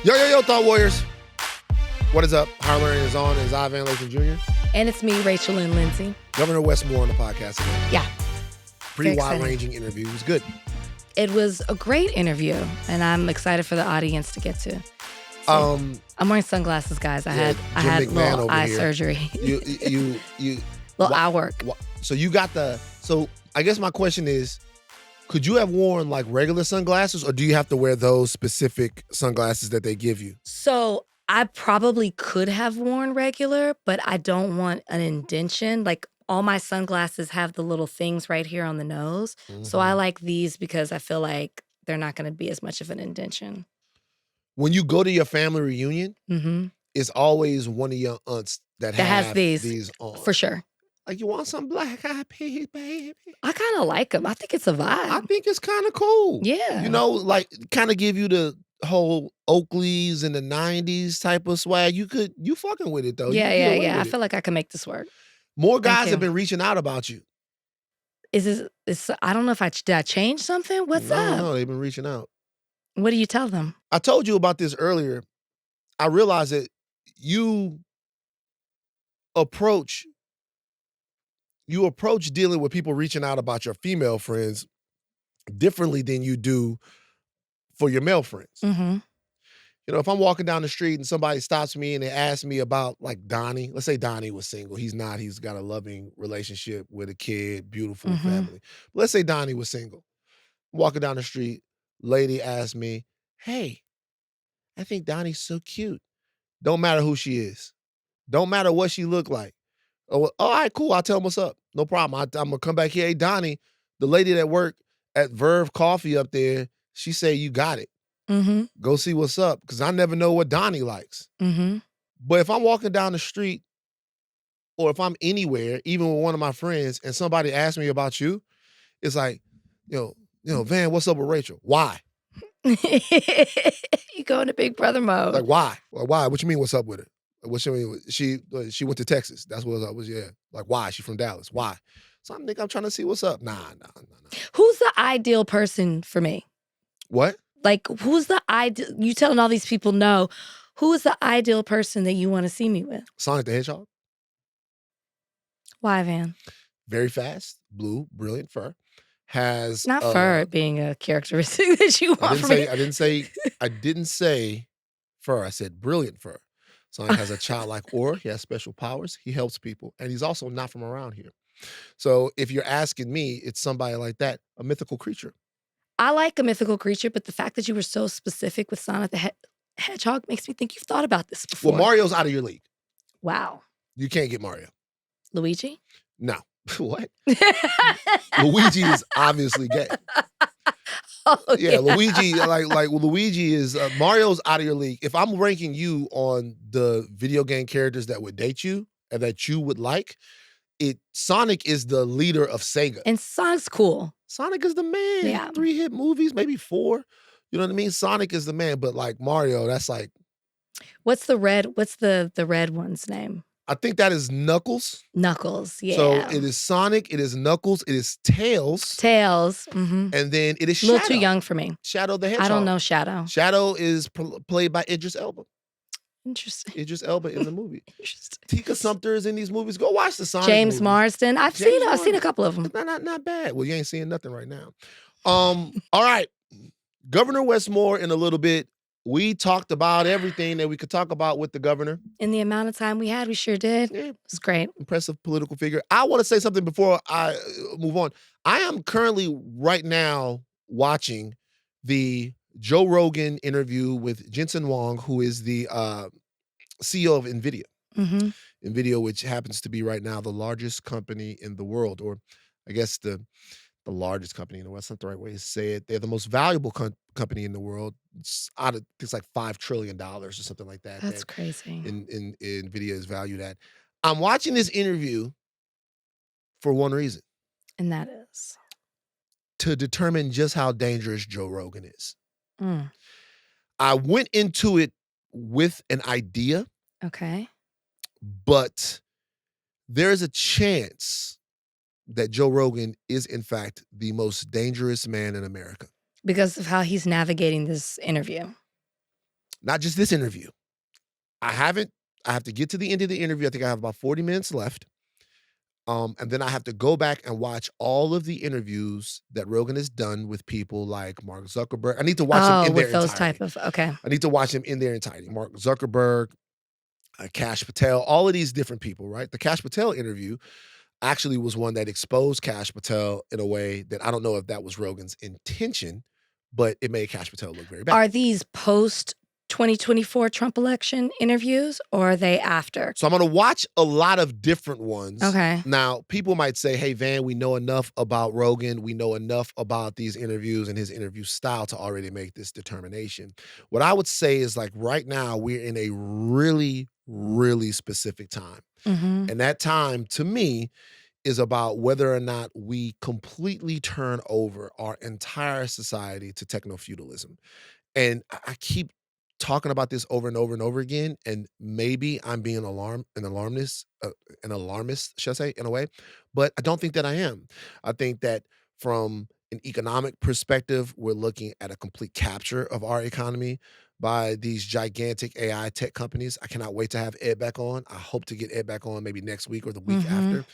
Yo, Thought Warriors. What is up? Higher Learning is on. It's Ivan Lathan Jr. And it's me, Rachel and Lindsay. Governor Wes Moore on the podcast again. Yeah. Pretty wide-ranging interview. It was good. It was a great interview, and I'm excited for the audience to get to. So, I'm wearing sunglasses, guys. I had little eye surgery. You eye work. So you got so I guess my question is, could you have worn like regular sunglasses, or do you have to wear those specific sunglasses that they give you? So I probably could have worn regular, but I don't want an indentation. Like all my sunglasses have the little things right here on the nose. Mm-hmm. So I like these because I feel like they're not going to be as much of an indentation. When you go to your family reunion, it's always one of your aunts that has these on. For sure. Like, you want some black eyed peas, baby? I kind of like them. I think it's a vibe. I think it's kind of cool. Yeah. You know, like kind of give you the whole Oakleys in the 90s type of swag. You fucking with it though. Yeah. I feel like I can make this work. More guys have been reaching out about you. I don't know if did I change something? What's up? No, they've been reaching out. What do you tell them? I told you about this earlier. I realized that you approach dealing with people reaching out about your female friends differently than you do for your male friends. Mm-hmm. You know, if I'm walking down the street and somebody stops me and they ask me about like Donnie, let's say Donnie was single. He's not. He's got a loving relationship with a kid, beautiful family. But let's say Donnie was single. Walking down the street, lady asked me, "Hey, I think Donnie's so cute." Don't matter who she is. Don't matter what she look like. Oh, all right, cool. I'll tell him what's up. No problem. I'm going to come back here. Hey, Donnie, the lady that worked at Verve Coffee up there, she say you got it. Mm-hmm. Go see what's up, because I never know what Donnie likes. Mm-hmm. But if I'm walking down the street or if I'm anywhere, even with one of my friends, and somebody asks me about you, it's like, you know, Van, what's up with Rachel? Why? You go into Big Brother mode. Like, why? Why? What you mean, what's up with her? What you mean? She went to Texas. That's what I was. Yeah. Like, why? She from Dallas. Why? So I'm trying to see what's up. Nah. Who's the ideal person for me? What? Like, who's the ideal? You telling all these people no. Who is the ideal person that you want to see me with? Sonic the Hedgehog. Why, Van? Very fast, blue, brilliant fur. Has not fur being a characteristic that you want from me. I didn't say fur. I said brilliant fur. Sonic has a childlike aura. He has special powers. He helps people. And he's also not from around here. So if you're asking me, it's somebody like that, a mythical creature. I like a mythical creature, but the fact that you were so specific with Sonic the Hedgehog makes me think you've thought about this before. Well, Mario's out of your league. Wow. You can't get Mario. Luigi? No. What? Luigi is obviously gay. Oh, yeah, Luigi, Luigi is, Mario's out of your league. If I'm ranking you on the video game characters that would date you and that you would like, Sonic is the leader of Sega. And Sonic's cool. Sonic is the man. Yeah. 3 hit movies, maybe 4. You know what I mean? Sonic is the man, but like Mario, that's like. What's the red one's name? I think that is Knuckles. Knuckles, yeah. So it is Sonic, it is Knuckles, it is Tails. Tails. Mm-hmm. And then it is Shadow. A little too young for me. Shadow the Hedgehog. I don't know Shadow. Shadow is played by Idris Elba. Interesting. Idris Elba in the movie. Interesting. Tika Sumpter is in these movies. Go watch the Sonic James movies. Marsden. I've seen a couple of them. Not bad. Well, you ain't seeing nothing right now. All right. Governor Wes Moore in a little bit. We talked about everything that we could talk about with the governor. In the amount of time we had, we sure did. Yeah. It's great. Impressive political figure. I want to say something before I move on. I am currently right now watching the Joe Rogan interview with Jensen Huang, who is the CEO of NVIDIA. Mm-hmm. NVIDIA, which happens to be right now the largest company in the world, or I guess the largest company in the world. That's not the right way to say it. They're the most valuable company in the world. It's like $5 trillion or something like that. That's crazy. In NVIDIA is valued at. I'm watching this interview for one reason. And that is? To determine just how dangerous Joe Rogan is. Mm. I went into it with an idea. Okay. But there is a chance that Joe Rogan is, in fact, the most dangerous man in America. Because of how he's navigating this interview. Not just this interview. I have to get to the end of the interview. I think I have about 40 minutes left. And then I have to go back and watch all of the interviews that Rogan has done with people like Mark Zuckerberg. I need to watch them in their with those entirety. type of okay. I need to watch them in their entirety. Mark Zuckerberg, Kash Patel, all of these different people, right? The Kash Patel interview actually was one that exposed Kash Patel in a way that I don't know if that was Rogan's intention, but it made Kash Patel look very bad. Are these post 2024 Trump election interviews, or are they after? So I'm going to watch a lot of different ones. Okay. Now, people might say, hey, Van, we know enough about Rogan. We know enough about these interviews and his interview style to already make this determination. What I would say is, like, right now, we're in a really, really specific time. Mm-hmm. And that time, to me, is about whether or not we completely turn over our entire society to techno-feudalism. And I keep talking about this over and over and over again, and maybe I'm being an alarmist, should I say, in a way, but I don't think that I am. I think that from an economic perspective, we're looking at a complete capture of our economy by these gigantic AI tech companies. I cannot wait to have Ed back on. I hope to get Ed back on maybe next week or the week after.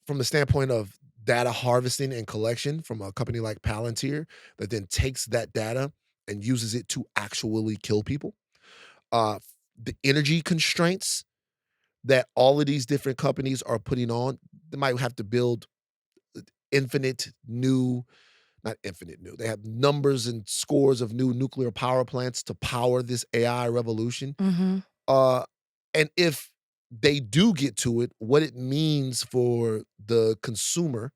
From the standpoint of data harvesting and collection from a company like Palantir that then takes that data and uses it to actually kill people. The energy constraints that all of these different companies are putting on, they might have to build not infinite new. They have numbers and scores of new nuclear power plants to power this AI revolution. Mm-hmm. And if they do get to it, what it means for the consumer,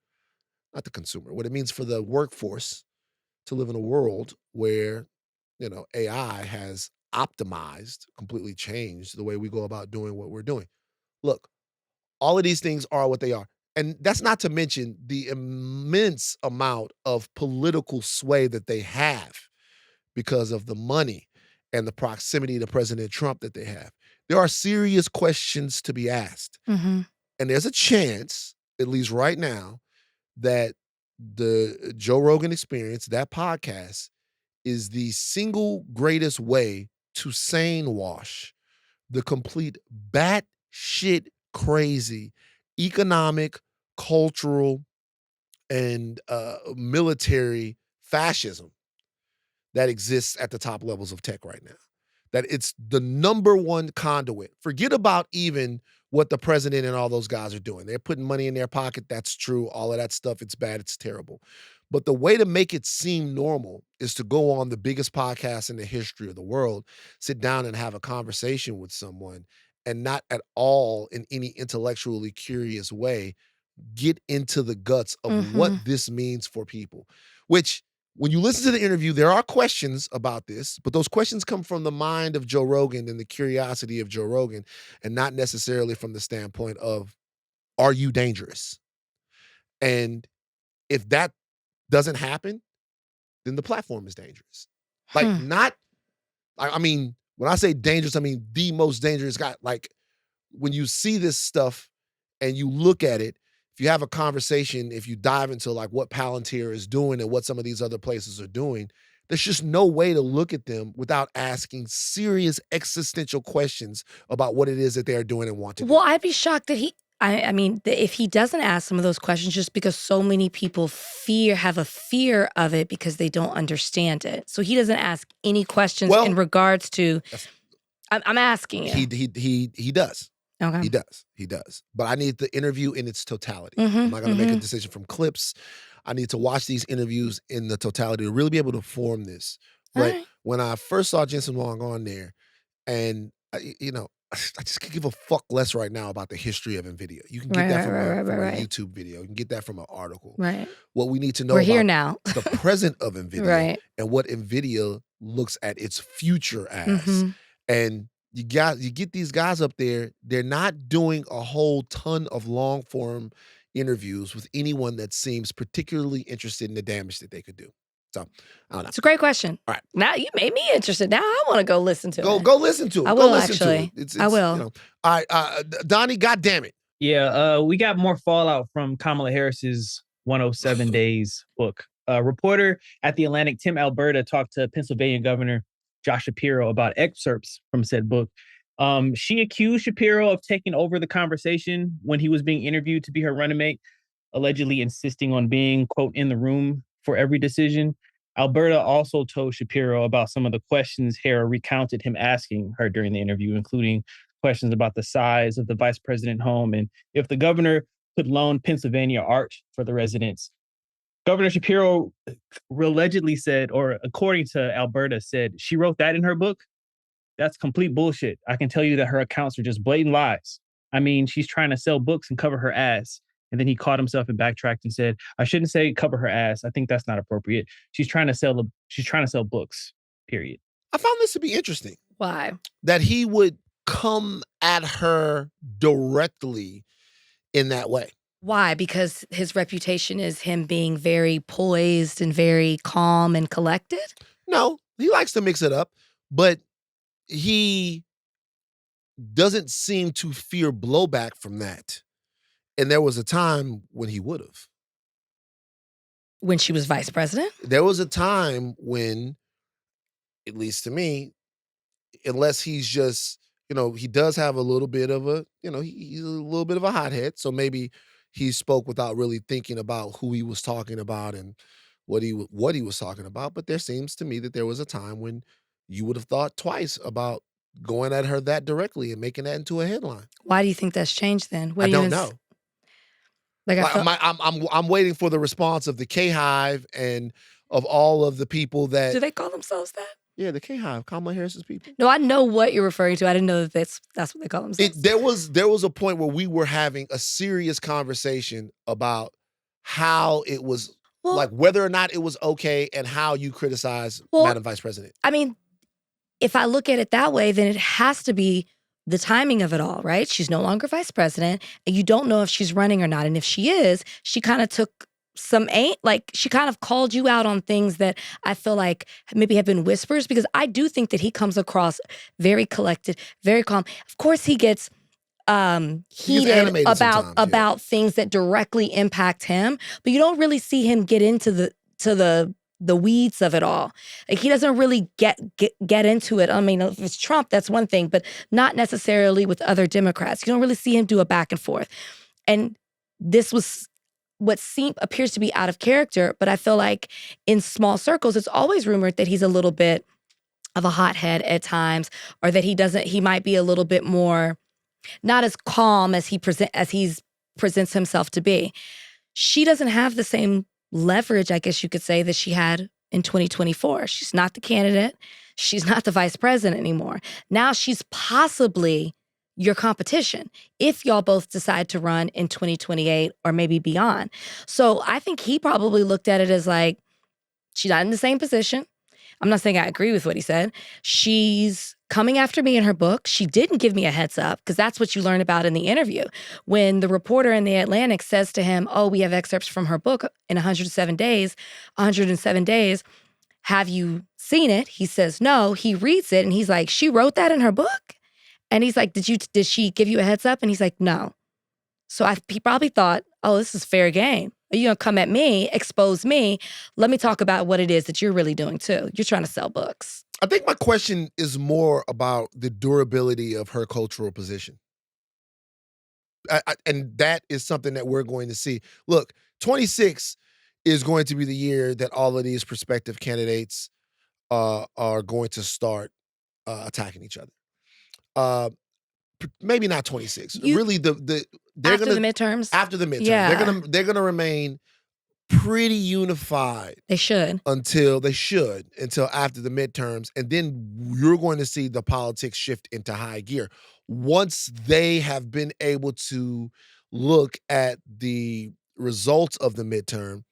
not the consumer, what it means for the workforce to live in a world where, AI has optimized, completely changed the way we go about doing what we're doing. Look, all of these things are what they are. And that's not to mention the immense amount of political sway that they have because of the money and the proximity to President Trump that they have. There are serious questions to be asked. Mm-hmm. And there's a chance, at least right now, that the Joe Rogan Experience, that podcast, is the single greatest way to sane wash the complete batshit crazy economic, cultural, and military fascism that exists at the top levels of tech right now. That it's the number one conduit. Forget about even what the president and all those guys are doing. They're putting money in their pocket. That's true. All of that stuff, it's bad. It's terrible. But the way to make it seem normal is to go on the biggest podcast in the history of the world, sit down and have a conversation with someone, and not at all in any intellectually curious way, get into the guts of what this means for people. Which, when you listen to the interview, there are questions about this, but those questions come from the mind of Joe Rogan and the curiosity of Joe Rogan, and not necessarily from the standpoint of, are you dangerous? And if that doesn't happen, then the platform is dangerous. Like, I mean, when I say dangerous, I mean the most dangerous guy. Like, when you see this stuff and you look at it, if you have a conversation, if you dive into like what Palantir is doing and what some of these other places are doing, there's just no way to look at them without asking serious existential questions about what it is that they're doing and want to do. Well, I'd be shocked that if he doesn't ask some of those questions, just because so many people have a fear of it because they don't understand it. So he doesn't ask any questions in regards to. I'm asking you. He does. Okay. He does. But I need the interview in its totality. I'm not going to make a decision from clips. I need to watch these interviews in the totality to really be able to form this. But when I first saw Jensen Wong on there, and I just could give a fuck less right now about the history of NVIDIA. You can get that from a YouTube video. You can get that from an article. Right. What we need to know We're about here now. the present of NVIDIA and what NVIDIA looks at its future as. And you get these guys up there, they're not doing a whole ton of long form interviews with anyone that seems particularly interested in the damage that they could do. So, I don't know. It's a great question. All right. Now you made me interested. Now I want to go listen to it. Go listen to it. I will, actually. I will. All right, Donnie, goddamn it. Yeah, we got more fallout from Kamala Harris's 107 Days book. A reporter at The Atlantic, Tim Alberta, talked to Pennsylvania Governor Josh Shapiro about excerpts from said book. She accused Shapiro of taking over the conversation when he was being interviewed to be her running mate, allegedly insisting on being, quote, in the room for every decision. Alberta also told Shapiro about some of the questions Hara recounted him asking her during the interview, including questions about the size of the vice president home and if the governor could loan Pennsylvania art for the residents. Governor Shapiro allegedly said, or according to Alberta, said she wrote that in her book. That's complete bullshit. I can tell you that her accounts are just blatant lies. I mean, she's trying to sell books and cover her ass. And then he caught himself and backtracked and said, I shouldn't say cover her ass. I think that's not appropriate. She's trying to sell books, period. I found this to be interesting. Why? That he would come at her directly in that way. Why? Because his reputation is him being very poised and very calm and collected? No, he likes to mix it up, but he doesn't seem to fear blowback from that. And there was a time when he would have. When she was vice president? There was a time when, at least to me, unless he's just, he does have a little bit of a, he's a little bit of a hothead. So maybe he spoke without really thinking about who he was talking about and what he was talking about. But there seems to me that there was a time when you would have thought twice about going at her that directly and making that into a headline. Why do you think that's changed then? I don't know. Like I'm waiting for the response of the K-Hive and of all of the people that. Do they call themselves that? Yeah, the K-Hive, Kamala Harris's people. No, I know what you're referring to. I didn't know that that's what they call themselves. There was a point where we were having a serious conversation about how it was, like whether or not it was okay and how you criticize Madam Vice President. I mean, if I look at it that way, then it has to be the timing of it all, right? She's no longer vice president, and you don't know if she's running or not. And if she is, she kind of took she kind of called you out on things that I feel like maybe have been whispers, because I do think that he comes across very collected, very calm. Of course, he gets heated about things that directly impact him, but you don't really see him get into the weeds of it all. Like, he doesn't really get into it. I mean, if it's Trump, that's one thing, but not necessarily with other Democrats. You don't really see him do a back and forth. And this was what appears to be out of character, but I feel like in small circles, it's always rumored that he's a little bit of a hothead at times, or that he might be a little bit more, not as calm as he presents himself to be. She doesn't have the same leverage, I guess you could say, that she had in 2024. She's not the candidate. She's not the vice president anymore. Now she's possibly your competition if y'all both decide to run in 2028 or maybe beyond. So I think he probably looked at it as like, she's not in the same position. I'm not saying I agree with what he said. She's coming after me in her book. She didn't give me a heads up, because that's what you learn about in the interview. When the reporter in the Atlantic says to him, oh, we have excerpts from her book in 107 days. Have you seen it? He says no. He reads it and he's like, she wrote that in her book? And he's like, did she give you a heads up? And he's like, no. So he probably thought, oh, this is fair game. Are you gonna come at me, expose me? Let me talk about what it is that you're really doing too. You're trying to sell books. I think my question is more about the durability of her cultural position. And that is something that we're going to see. Look, 26 is going to be the year that all of these prospective candidates are going to start attacking each other. Maybe not 26. Really, after the midterms. After the midterms, yeah. They're gonna remain pretty unified. They should until after the midterms, and then you're going to see the politics shift into high gear once they have been able to look at the results of the midterm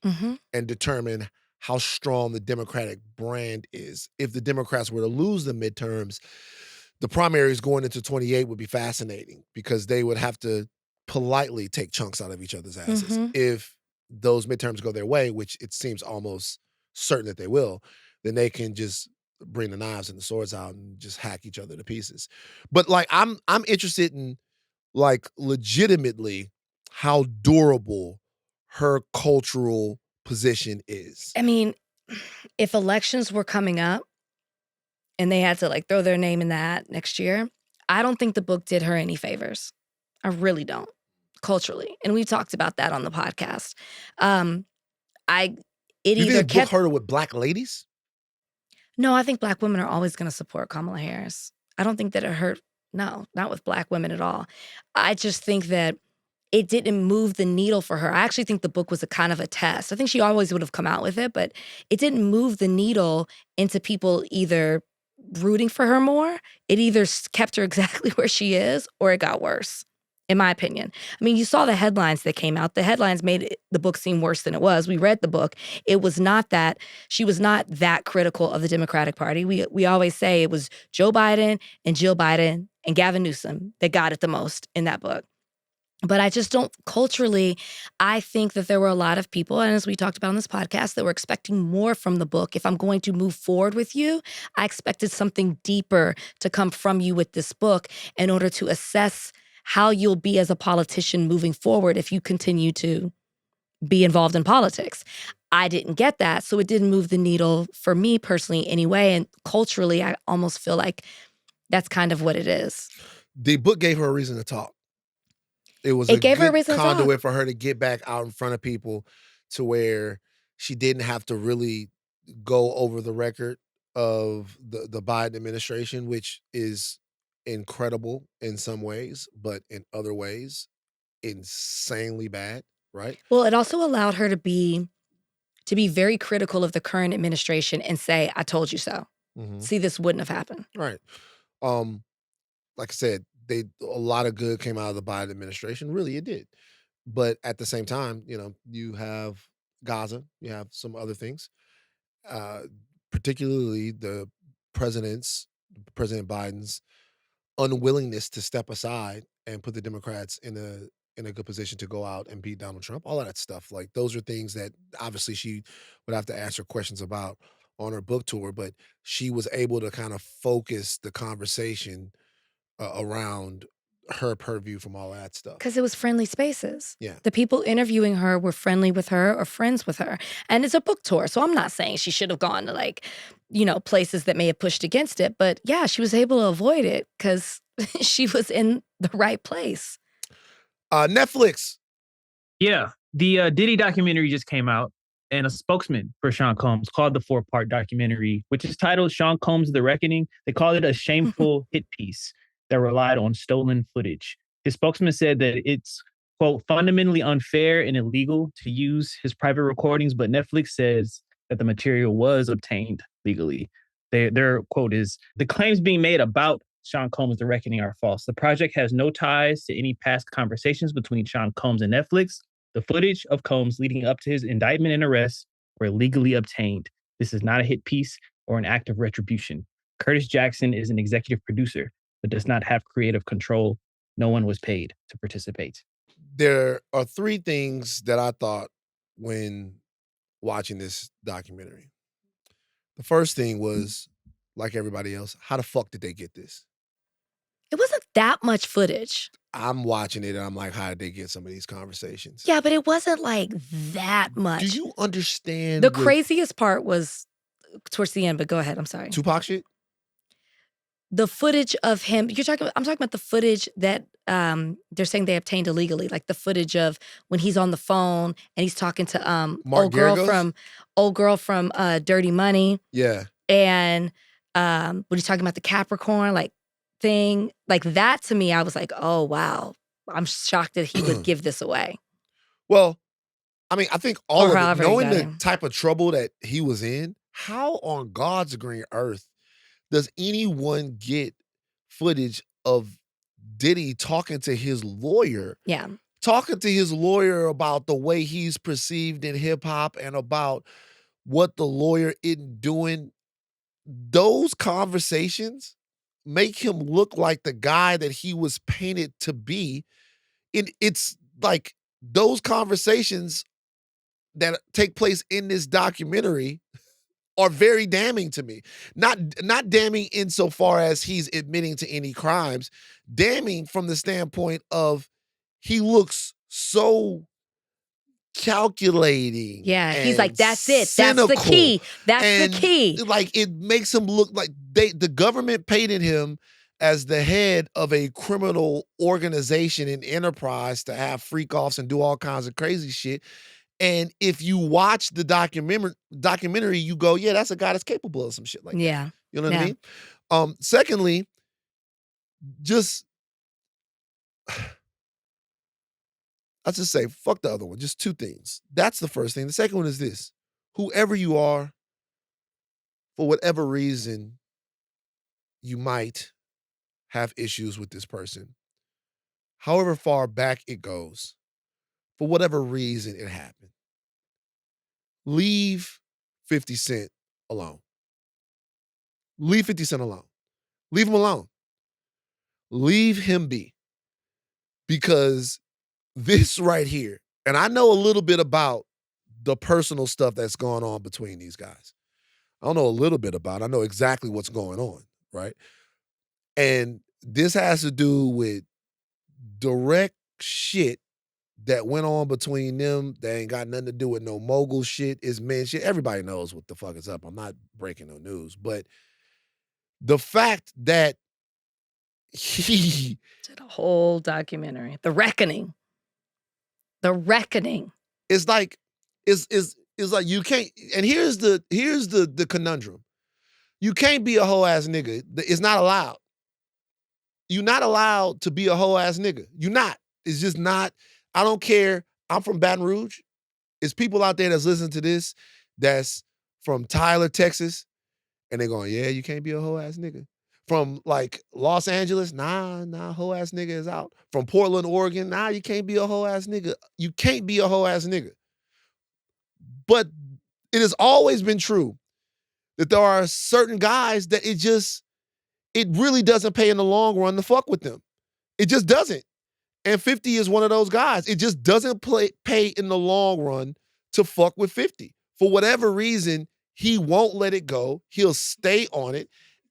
and determine how strong the Democratic brand is. If the Democrats were to lose the midterms, the primaries going into 28 would be fascinating, because they would have to politely take chunks out of each other's asses. If those midterms go their way, which it seems almost certain that they will, then they can just bring the knives and the swords out and just hack each other to pieces. But like, I'm interested in, like, legitimately how durable her cultural position is. I mean, if elections were coming up and they had to like throw their name in that next year. I don't think the book did her any favors. I really don't, culturally. And we talked about that on the podcast. It You either think the book kept hurt her with black ladies? No, I think black women are always going to support Kamala Harris. I don't think that it hurt. No, not with black women at all. I just think that it didn't move the needle for her. I actually think the book was a kind of a test. I think she always would have come out with it, but it didn't move the needle into people either rooting for her more. It either kept her exactly where she is or it got worse, in my opinion. I mean, you saw the headlines that came out. The headlines made the book seem worse than it was. We read the book. It was not that, she was not that critical of the Democratic Party. We always say it was Joe Biden and Jill Biden and Gavin Newsom that got it the most in that book. But I just don't, culturally, I think that there were a lot of people, and as we talked about on this podcast, that were expecting more from the book. If I'm going to move forward with you, I expected something deeper to come from you with this book in order to assess how you'll be as a politician moving forward if you continue to be involved in politics. I didn't get that, so it didn't move the needle for me personally anyway, and culturally, I almost feel like that's kind of what it is. The book gave her a reason to talk. It was It a gave her a good reason to talk. conduit for her to get back out in front of people to where she didn't have to really go over the record of the Biden administration, which is incredible in some ways, but in other ways, insanely bad, right? Well, it also allowed her to be very critical of the current administration and say, I told you so. Mhm. See, this wouldn't have happened. Right. Like I said, a lot of good came out of the Biden administration. Really, it did. But at the same time, you have Gaza, you have some other things, uh, particularly President Biden's unwillingness to step aside and put the Democrats in a good position to go out and beat Donald Trump. All of that stuff, like those are things that obviously she would have to answer questions about on her book tour. But she was able to kind of focus the conversation around her purview from all that stuff. Because it was friendly spaces. Yeah. The people interviewing her were friendly with her or friends with her. And it's a book tour. So I'm not saying she should have gone to places that may have pushed against it. But yeah, she was able to avoid it because she was in the right place. Netflix. Yeah. The Diddy documentary just came out, and a spokesman for Sean Combs called the 4-part documentary, which is titled Sean Combs: The Reckoning. They called it a shameful hit piece that relied on stolen footage. His spokesman said that it's, quote, fundamentally unfair and illegal to use his private recordings, but Netflix says that the material was obtained legally. Their quote is, the claims being made about Sean Combs: The Reckoning are false. The project has no ties to any past conversations between Sean Combs and Netflix. The footage of Combs leading up to his indictment and arrest were legally obtained. This is not a hit piece or an act of retribution. Curtis Jackson is an executive producer, but does not have creative control. No one was paid to participate. There are 3 things that I thought when watching this documentary. The first thing was, like everybody else, how the fuck did they get this? It wasn't that much footage. I'm watching it and I'm like, how did they get some of these conversations? Yeah, but it wasn't like that much. Do you understand The craziest part was towards the end, but go ahead. I'm sorry. Tupac shit? The footage of him, I'm talking about the footage that they're saying they obtained illegally, like the footage of when he's on the phone and he's talking to old girl from Dirty Money. Yeah. And when he's talking about the Capricorn thing, like that, to me, I was like, oh wow, I'm shocked that he would give this away. Well, I mean, I think all Or of it, knowing the him. type of trouble that he was in, how on God's green earth does anyone get footage of Diddy talking to his lawyer? Yeah. Talking to his lawyer about the way he's perceived in hip hop and about what the lawyer isn't doing. Those conversations make him look like the guy that he was painted to be. And it's like those conversations that take place in this documentary are very damning to me. Not damning insofar as he's admitting to any crimes, damning from the standpoint of he looks so calculating. Yeah, he's like, and that's it. cynical. That's the key. That's And the key. like it makes him look like the government painted him as the head of a criminal organization and enterprise to have freak offs and do all kinds of crazy shit. And if you watch the documentary, you go, yeah, that's a guy that's capable of some shit like that. Yeah. You know what I mean? Secondly, just I'll just say, fuck the other one. Just two things. That's the first thing. The second one is this. Whoever you are, for whatever reason, you might have issues with this person. However far back it goes, for whatever reason it happened, leave 50 Cent alone. Leave 50 Cent alone. Leave him alone. Leave him be. Because this right here, and I know a little bit about the personal stuff that's going on between these guys. I don't know a little bit about it. I know exactly what's going on, right? And this has to do with direct shit that went on between them that ain't got nothing to do with no mogul shit, is men shit. Everybody knows what the fuck is up. I'm not breaking no news. But the fact that he Did a whole documentary. The Reckoning. The Reckoning. It's like like you can't, and here's the conundrum. You can't be a whole ass nigga. It's not allowed. You're not allowed to be a whole ass nigga. You're not. It's just not. I don't care. I'm from Baton Rouge. It's people out there that's listening to this that's from Tyler, Texas, and they're going, yeah, you can't be a whole ass nigga. From like Los Angeles, nah, whole ass nigga is out. From Portland, Oregon, nah, you can't be a whole ass nigga. You can't be a whole ass nigga. But it has always been true that there are certain guys that it really doesn't pay in the long run to fuck with them. It just doesn't. And 50 is one of those guys. It just doesn't pay in the long run to fuck with 50. For whatever reason, he won't let it go. He'll stay on it.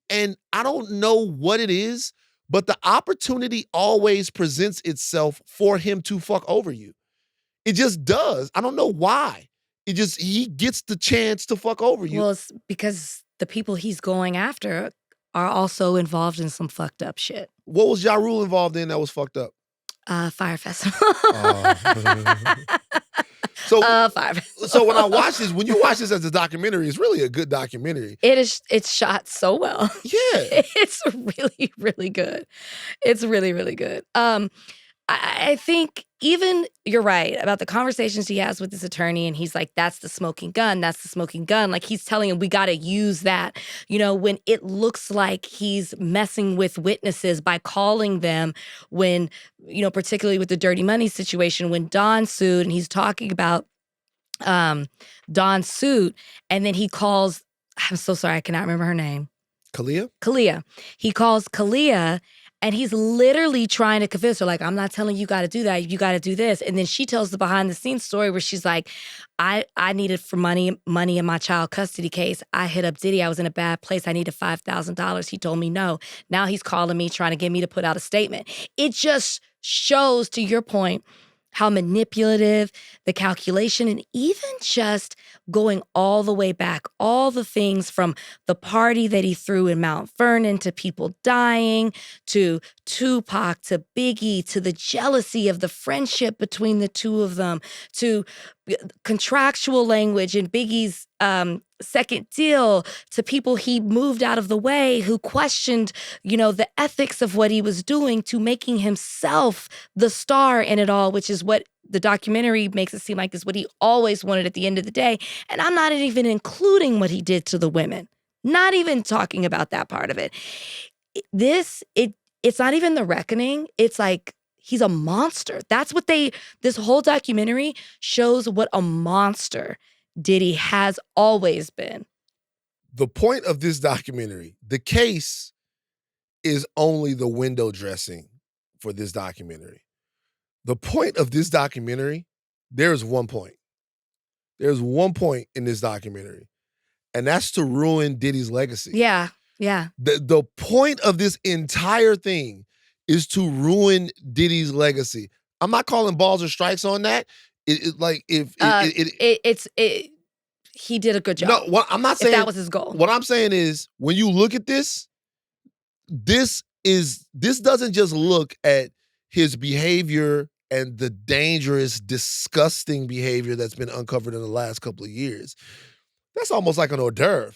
And I don't know what it is, but the opportunity always presents itself for him to fuck over you. It just does. I don't know why. He gets the chance to fuck over you. Well, it's because the people he's going after are also involved in some fucked up shit. What was Ja Rule involved in that was fucked up? Fire Festival. So, Fire Festival. So when I watch this, when you watch this as a documentary, it's really a good documentary. It's shot so well. Yeah. It's really, really good. It's really, really good. I think even you're right about the conversations he has with his attorney, and he's like, that's the smoking gun. That's the smoking gun. Like he's telling him, we got to use that, when it looks like he's messing with witnesses by calling them when, particularly with the Dirty Money situation, when Don sued and he's talking about Don's suit, and then he calls, I'm so sorry, I cannot remember her name. Kalia. He calls Kalia. And he's literally trying to convince her, like, I'm not telling you got to do that. You got to do this. And then she tells the behind the scenes story where she's like, I needed for money in my child custody case. I hit up Diddy. I was in a bad place. I needed $5,000. He told me no. Now he's calling me, trying to get me to put out a statement. It just shows, to your point, how manipulative the calculation, and even just going all the way back, all the things from the party that he threw in Mount Vernon to people dying, to Tupac, to Biggie, to the jealousy of the friendship between the two of them, to contractual language in Biggie's second deal, to people he moved out of the way who questioned, the ethics of what he was doing, to making himself the star in it all, which is what the documentary makes it seem like is what he always wanted at the end of the day. And I'm not even including what he did to the women, not even talking about that part of it. It's not even the reckoning. It's like, he's a monster. That's what this whole documentary shows, what a monster Diddy has always been. The point of this documentary, the case is only the window dressing for this documentary. The point of this documentary, there's one point. There's one point in this documentary, and that's to ruin Diddy's legacy. Yeah. The point of this entire thing is to ruin Diddy's legacy. I'm not calling balls or strikes on that. He did a good job. No, what I'm not saying. If that was his goal. What I'm saying is, when you look at this doesn't just look at his behavior and the dangerous, disgusting behavior that's been uncovered in the last couple of years. That's almost like an hors d'oeuvre.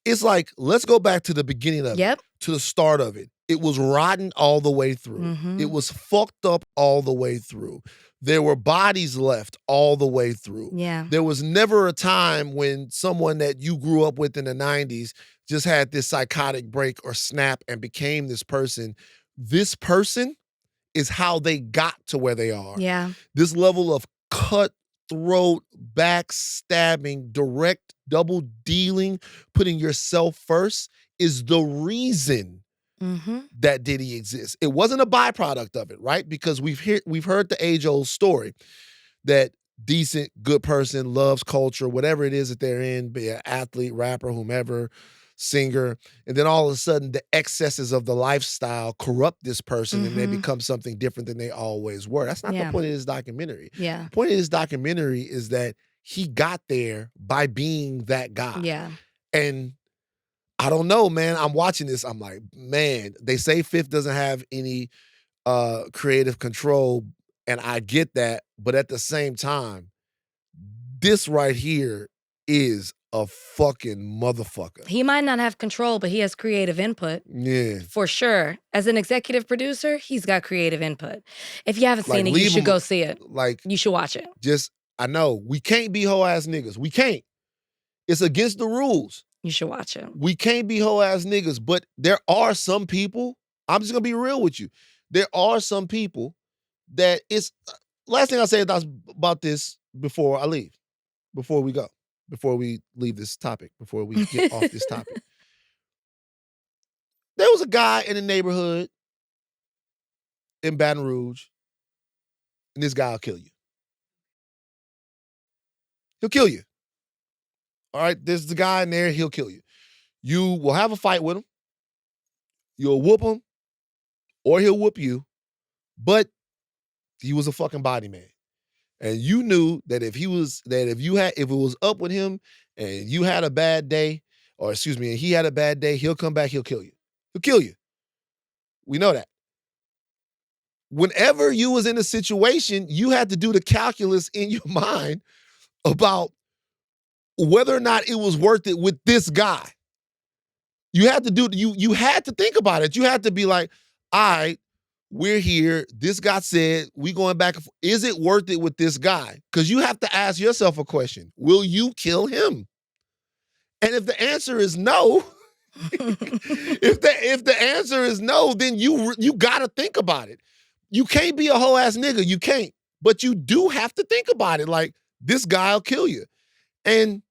It's like, let's go back to the beginning of it, to the start of it. It was rotten all the way through. Mm-hmm. It was fucked up all the way through. There were bodies left all the way through. Yeah. There was never a time when someone that you grew up with in the 90s just had this psychotic break or snap and became this person. This person is how they got to where they are. Yeah. This level of cutthroat, backstabbing, direct double dealing, putting yourself first is the reason that Diddy exists. It wasn't a byproduct of it, right? Because we've heard the age-old story that decent, good person, loves culture, whatever it is that they're in, be an athlete, rapper, whomever, singer, and then all of a sudden the excesses of the lifestyle corrupt this person and they become something different than they always were. That's not the point of this documentary. Yeah. The point of this documentary is that he got there by being that guy. Yeah. And I don't know, man. I'm watching this. I'm like, man, they say Fifth doesn't have any creative control, and I get that. But at the same time, this right here is a fucking motherfucker. He might not have control, but he has creative input. Yeah. For sure. As an executive producer, he's got creative input. If you haven't seen it, you should go see it. Like, you should watch it. I know, we can't be hoe-ass niggas. We can't. It's against the rules. You should watch it. We can't be hoe-ass niggas, but there are some people, I'm just gonna be real with you. There are some people that last thing I'll say about this before I leave, before we go, before we leave this topic, before we get off this topic. There was a guy in the neighborhood in Baton Rouge, and this guy will kill you. He'll kill you. All right, there's the guy in there, he'll kill you. You will have a fight with him. You'll whoop him, or he'll whoop you. But he was a fucking body man. And you knew that if it was up with him and you had a bad day, and he had a bad day, he'll come back, he'll kill you. He'll kill you. We know that. Whenever you was in a situation, you had to do the calculus in your mind about whether or not it was worth it with this guy. You had to think about it. You had to be like, all right, we're here. This guy said, we going back and forth. Is it worth it with this guy? Because you have to ask yourself a question. Will you kill him? And if the answer is no, if the answer is no, then you gotta think about it. You can't be a whole ass nigga. You can't. But you do have to think about it. Like, this guy'll kill you. And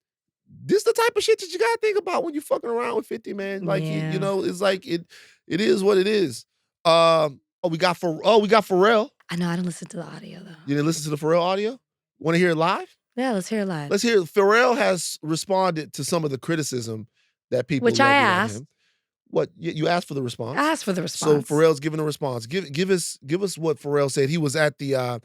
this the type of shit that you gotta think about when you fucking around with 50, man. Like, you know, it's like it is what it is. We got Pharrell. I know, I didn't listen to the audio though. You didn't listen to the Pharrell audio? Want to hear it live? Yeah, let's hear it live. Let's hear it. Pharrell has responded to some of the criticism that people Which I levied on asked. him. What, you asked for the response? I asked for the response. So Pharrell's giving a response. Give us what Pharrell said. He was at the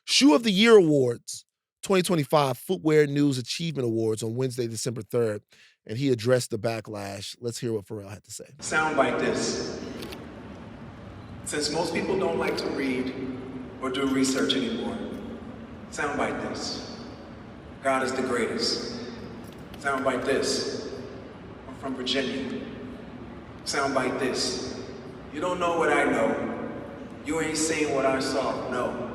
Shoe of the Year Awards 2025 Footwear News Achievement Awards on Wednesday, December 3rd, and he addressed the backlash. Let's hear what Pharrell had to say. Sound like this. Since most people don't like to read or do research anymore, sound like this. God is the greatest. Sound like this. I'm from Virginia. Sound like this. You don't know what I know. You ain't seen what I saw. No.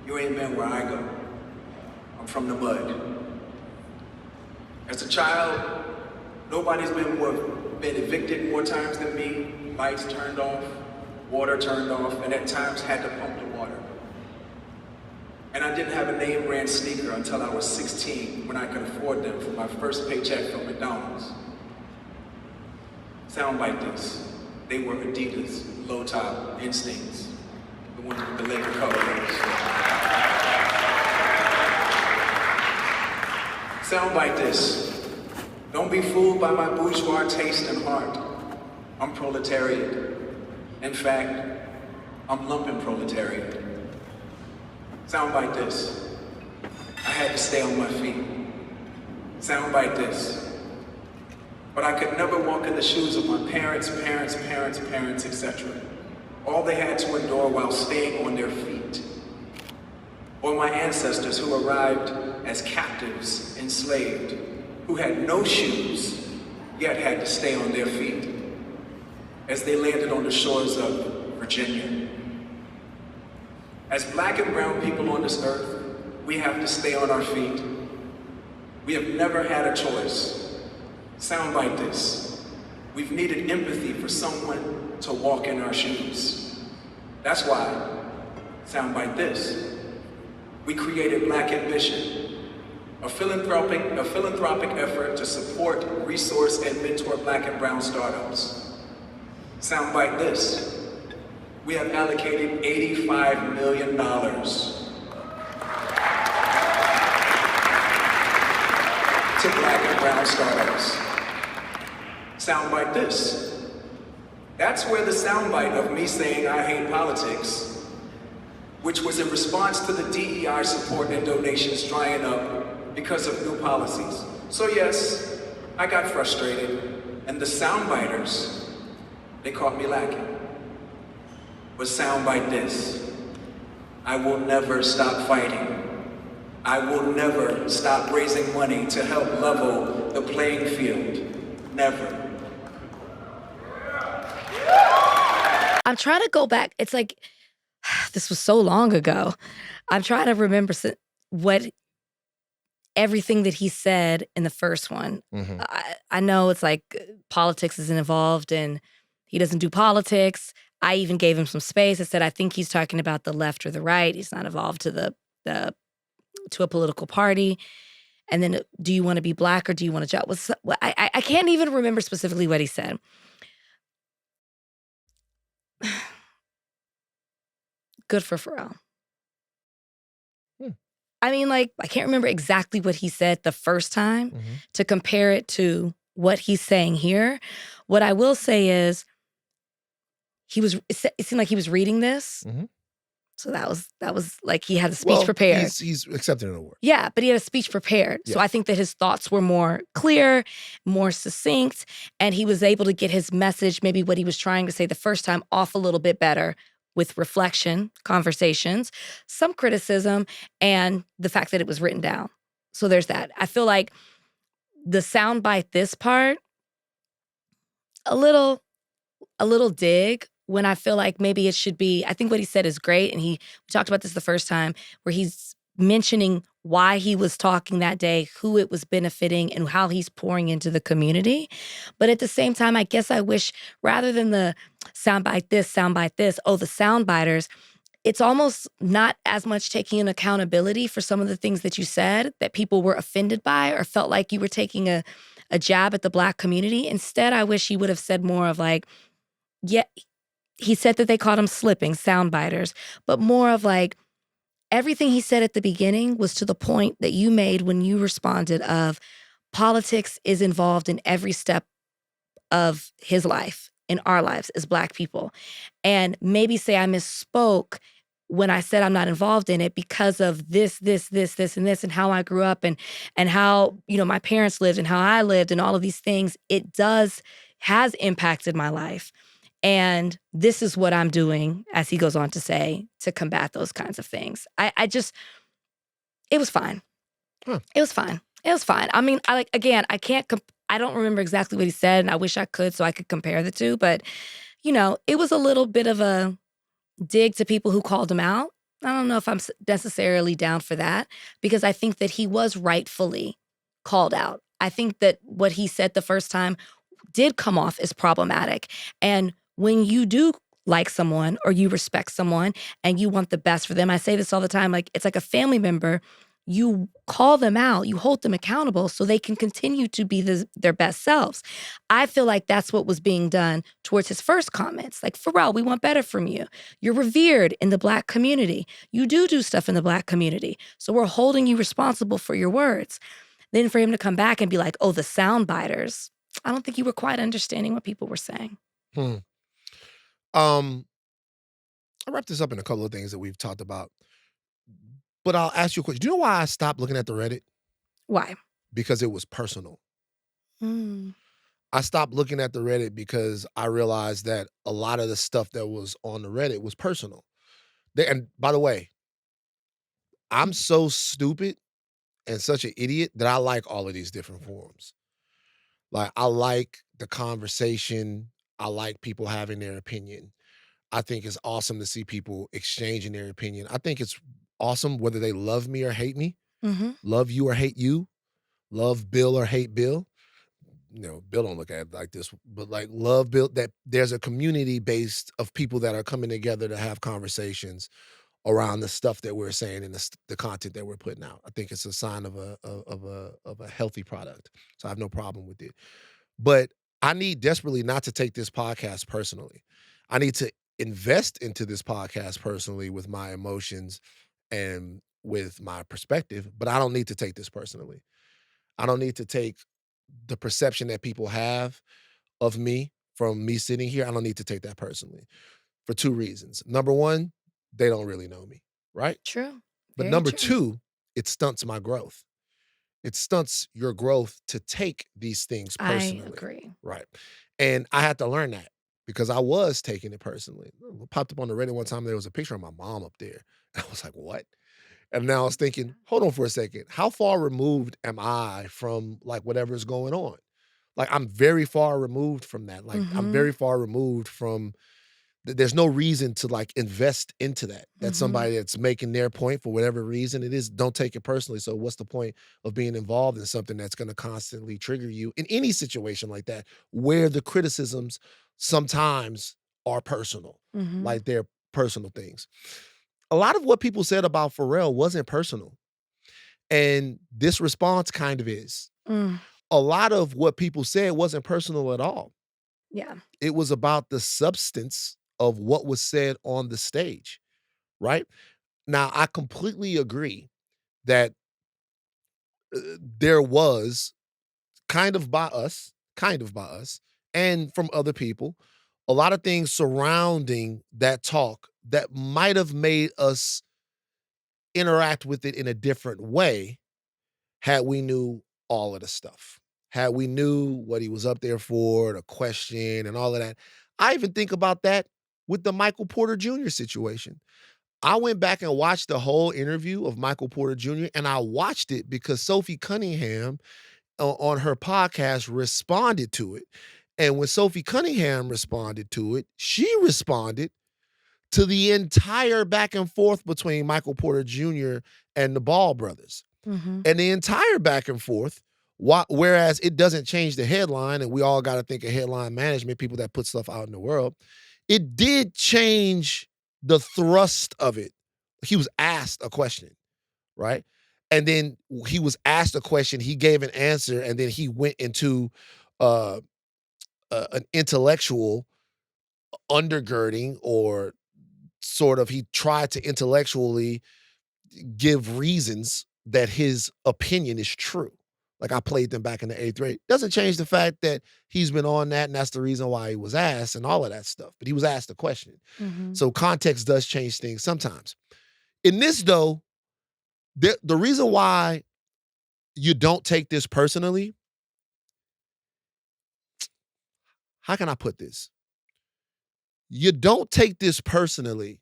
You ain't been where I go. I'm from the mud. As a child, nobody's been evicted more times than me. Lights turned off, water turned off, and at times had to pump the water. And I didn't have a name brand sneaker until I was 16 when I could afford them for my first paycheck from McDonald's. Sound like this. They were Adidas, low top, Instincts, the ones with the Laker colors. Sound like this. Don't be fooled by my bourgeois taste and heart. I'm proletariat. In fact, I'm lumpen proletariat. Sound like this. I had to stay on my feet. Soundbite this. But I could never walk in the shoes of my parents, etc. All they had to endure while staying on their feet. Or my ancestors who arrived as captives, enslaved, who had no shoes, yet had to stay on their feet as they landed on the shores of Virginia. As black and brown people on this earth, we have to stay on our feet. We have never had a choice. Soundbite this. We've needed empathy for someone to walk in our shoes. That's why, soundbite this. We created Black Ambition, a philanthropic effort to support, resource, and mentor black and brown startups. Soundbite this. We have allocated $85 million to black and brown startups. Soundbite this. That's where the soundbite of me saying I hate politics, which was in response to the DEI support and donations drying up because of new policies. So yes, I got frustrated, and the soundbiters, they caught me lacking. But soundbite this. I will never stop fighting. I will never stop raising money to help level the playing field. Never. I'm trying to go back. It's like, this was so long ago. I'm trying to remember what everything that he said in the first one. Mhm. I know it's like politics isn't involved and he doesn't do politics. I even gave him some space. I said, I think he's talking about the left or the right. He's not involved to to a political party. And then, do you want to be black or do you want to judge? I can't even remember specifically what he said. Good for Pharrell. Hmm. I mean, like, I can't remember exactly what he said the first time Mhm. to compare it to what he's saying here. What I will say is, it seemed like he was reading this. Mhm. So that was like he had a speech Well, prepared. he's accepting an award. Yeah, but he had a speech prepared. So Yeah. I think that his thoughts were more clear, more succinct, and he was able to get his message, maybe what he was trying to say the first time, off a little bit better with reflection, conversations, some criticism, and the fact that it was written down. So there's that. I feel like the soundbite, this part, a little dig when I feel like maybe it should be, I think what he said is great. And we talked about this the first time, where he's mentioning why he was talking that day, who it was benefiting, and how he's pouring into the community. But at the same time, I guess I wish, rather than the soundbite this, oh, the soundbiters, it's almost not as much taking an accountability for some of the things that you said that people were offended by or felt like you were taking a jab at the Black community. Instead, I wish he would have said more of like, yeah, he said that they called him slipping, soundbiters, but more of like, everything he said at the beginning was to the point that you made when you responded of politics is involved in every step of his life, in our lives as Black people. And maybe say I misspoke when I said I'm not involved in it because of this, and this, and how I grew up and how, my parents lived and how I lived and all of these things. It has impacted my life. And this is what I'm doing, as he goes on to say, to combat those kinds of things. It was fine. Huh. It was fine. I mean, I don't remember exactly what he said, and I wish I could so I could compare the two. But, it was a little bit of a dig to people who called him out. I don't know if I'm necessarily down for that, because I think that he was rightfully called out. I think that what he said the first time did come off as problematic. And when you do like someone or you respect someone and you want the best for them, I say this all the time, like it's like a family member, you call them out, you hold them accountable so they can continue to be their best selves. I feel like that's what was being done towards his first comments. Like, Pharrell, we want better from you. You're revered in the Black community. You do stuff in the Black community. So we're holding you responsible for your words. Then for him to come back and be like, oh, the soundbiters, I don't think you were quite understanding what people were saying. I'll wrap this up in a couple of things that we've talked about. But I'll ask you a question. Do you know why I stopped looking at the Reddit? Why? Because it was personal. Mm. I stopped looking at the Reddit because I realized that a lot of the stuff that was on the Reddit was personal. And by the way, I'm so stupid and such an idiot that I like all of these different forums. Like, I like the conversation. I like people having their opinion. I think it's awesome to see people exchanging their opinion. I think it's awesome whether they love me or hate me, Mm-hmm. love you or hate you, love Bill or hate Bill. You know, Bill don't look at it like this, but like love Bill, that there's a community based of people that are coming together to have conversations around the stuff that we're saying and the content that we're putting out. I think it's a sign of a healthy product. So I have no problem with it. But I need desperately not to take this podcast personally. I need to invest into this podcast personally with my emotions and with my perspective, but I don't need to take this personally. I don't need to take the perception that people have of me from me sitting here. I don't need to take that personally for two reasons. Number one, they don't really know me, right? True. But Very number true. two, it stunts my growth. It stunts your growth to take these things personally. I agree. Right. And I had to learn that because I was taking it personally. It popped up on the Reddit one time, there was a picture of my mom up there. I was like, what? And now I was thinking, hold on for a second. How far removed am I from like whatever's going on? Like I'm very far removed from that. Like I'm Mhm. very far removed from there's no reason to like invest into that. That's Mhm. somebody that's making their point for whatever reason it is. Don't take it personally. So what's the point of being involved in something that's going to constantly trigger you in any situation like that, where the criticisms sometimes are personal, Mhm. like they're personal things. A lot of what people said about Pharrell wasn't personal. And this response kind of is. Mm. A lot of what people said wasn't personal at all. Yeah. It was about the substance of what was said on the stage, right? Now, I completely agree that there was kind of by us, and from other people, a lot of things surrounding that talk that might have made us interact with it in a different way had we knew all of the stuff, had we knew what he was up there for, the question and all of that. I even think about that with the Michael Porter Jr. situation. I went back and watched the whole interview of Michael Porter Jr., and I watched it because Sophie Cunningham on her podcast responded to it. And when Sophie Cunningham responded to it, she responded to the entire back and forth between Michael Porter Jr. and the Ball brothers. Mhm. And the entire back and forth, whereas it doesn't change the headline, and we all got to think of headline management, people that put stuff out in the world, it did change the thrust of it. He was asked a question, right? And then he was asked a question, he gave an answer, and then he went into uh, an intellectual undergirding, or sort of he tried to intellectually give reasons that his opinion is true. Like I played them back in the eighth grade. Doesn't change the fact that he's been on that, and that's the reason why he was asked and all of that stuff. But he was asked a question. Mhm. So context does change things sometimes. In this, though, the reason why you don't take this personally, how can I put this? You don't take this personally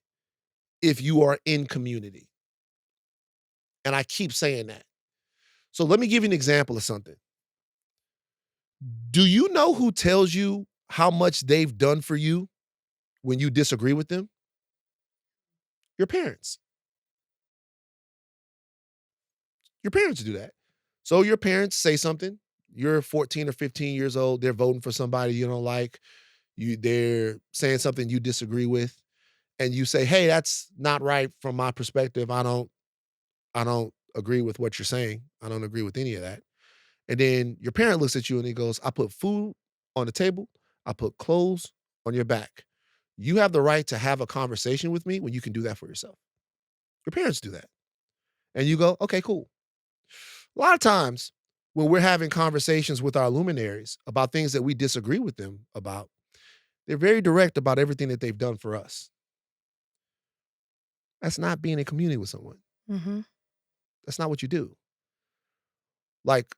if you are in community. And I keep saying that. So let me give you an example of something. Do you know who tells you how much they've done for you when you disagree with them? Your parents. Your parents do that. So your parents say something. You're 14 or 15 years old. They're voting for somebody you don't like. They're saying something you disagree with, and you say, "Hey, that's not right from my perspective. I don't agree with what you're saying. I don't agree with any of that." And then your parent looks at you and he goes, "I put food on the table. I put clothes on your back. You have the right to have a conversation with me when you can do that for yourself." Your parents do that. And you go, "Okay, cool." A lot of times when we're having conversations with our luminaries about things that we disagree with them about, they're very direct about everything that they've done for us. That's not being in community with someone. Mhm. That's not what you do. Like,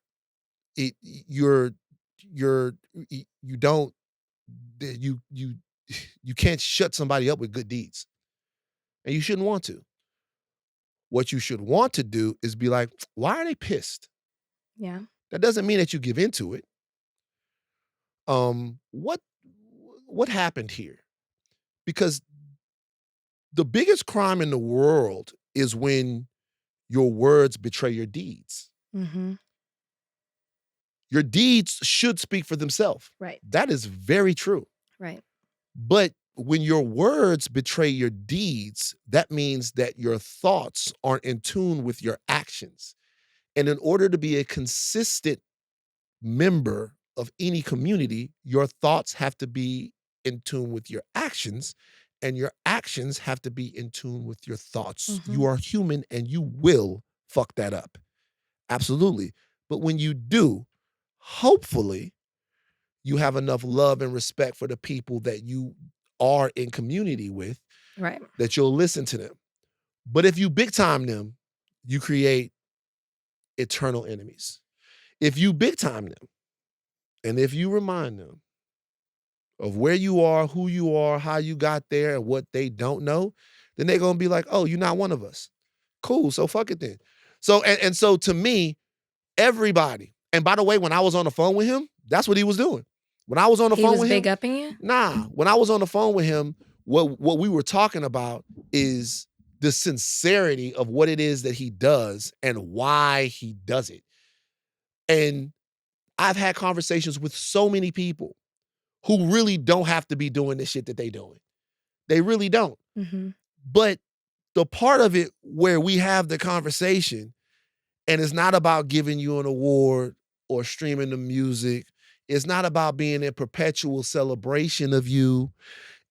you're you don't you you can't shut somebody up with good deeds, and you shouldn't want to. What you should want to do is be like, why are they pissed? Yeah. That doesn't mean that you give into it. What happened here? Because the biggest crime in the world is when your words betray your deeds. Mhm. Your deeds should speak for themselves. Right. That is very true. Right. But when your words betray your deeds, that means that your thoughts aren't in tune with your actions. And in order to be a consistent member of any community, your thoughts have to be in tune with your actions, and your actions have to be in tune with your thoughts. You Mhm. are human and you will fuck that up. Absolutely. But when you do, hopefully, you have enough love and respect for the people that you are in community with Right. that you'll listen to them. But if you big time them, you create eternal enemies. If you big time them, and if you remind them of where you are, who you are, how you got there, and what they don't know, then they're gonna be like, oh, you're not one of us. Cool, so fuck it then. So, and so to me, everybody, and by the way, when I was on the phone with him, that's what he was doing. When I was on the He phone was with big him, upping you? when I was on the phone with him, what we were talking about is the sincerity of what it is that he does and why he does it. And I've had conversations with so many people who really don't have to be doing the shit that they doing. They really don't. Mhm. But the part of it where we have the conversation and it's not about giving you an award or streaming the music, it's not about being in perpetual celebration of you.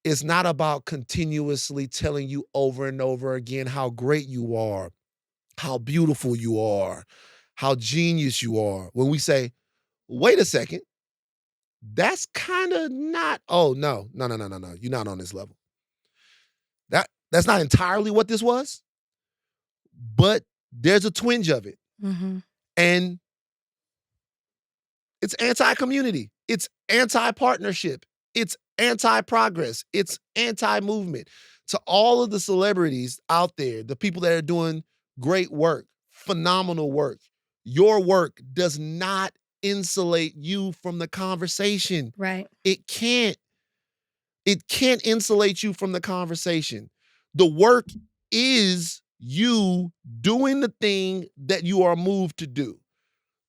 It's not about continuously telling you over and over again how great you are, how beautiful you are, how genius you are. When we say, wait a second, that's kind of not, oh, no. You're not on this level. That's not entirely what this was, but there's a twinge of it. Mhm. And it's anti-community. It's anti-partnership. It's anti-progress. It's anti-movement. To all of the celebrities out there, the people that are doing great work, phenomenal work, your work does not insulate you from the conversation. Right. It can't. It can't insulate you from the conversation. The work is you doing the thing that you are moved to do.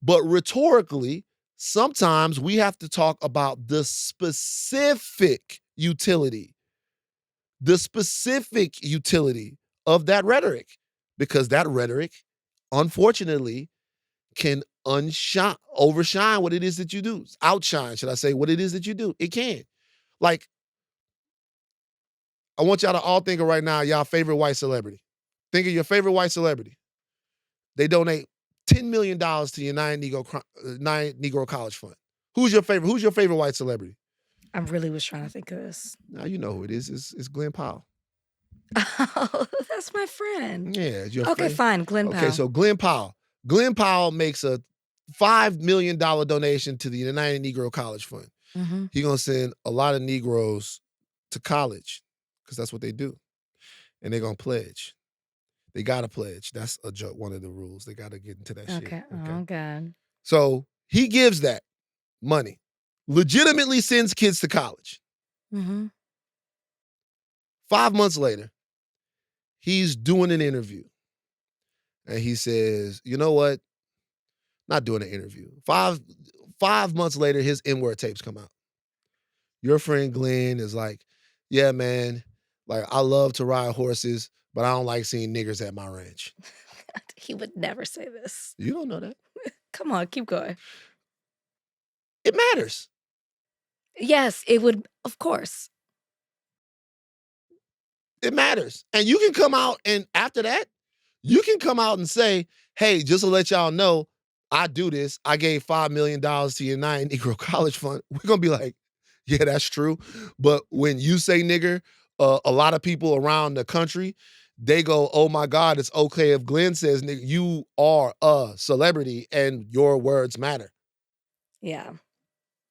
But rhetorically, sometimes we have to talk about the specific utility of that rhetoric, because that rhetoric, unfortunately, can overshine what it is that you do. Outshine, should I say, what it is that you do. It can. Like, I want y'all to all think of right now y'all favorite white celebrity. Think of your favorite white celebrity. They donate $10 million to the United Negro College Fund. Who's your favorite? Who's your favorite white celebrity? I really was trying to think of this. Now you know who it is. It's Glenn Powell. Oh, that's my friend. Yeah, it's your Okay, favorite. fine. Glenn Powell. Okay, so Glenn Powell. Glenn Powell makes a $5 million donation to the United Negro College Fund. Mm-hmm. He's gonna send a lot of Negroes to college because that's what they do, and they're gonna pledge. They gotta pledge. That's a joke. One of the rules. They gotta get into that shit. Okay. Oh, God. So he gives that money, legitimately sends kids to college. Mm-hmm. 5 months later, he's doing an interview. And he says, you know what? Not doing an interview. Five months later, his N-word tapes come out. Your friend Glenn is like, yeah, man, like I love to ride horses, but I don't like seeing niggers at my ranch. He would never say this. You don't know that. Come on, keep going. It matters. Yes, it would, of course. It matters. And you can come out and after that, you can come out and say, hey, just to let y'all know, I do this. I gave $5 million to United Negro College Fund. We're going to be like, yeah, that's true. But when you say nigger, a lot of people around the country, they go, oh my God, it's okay if Glenn says, nigga, you are a celebrity and your words matter. Yeah.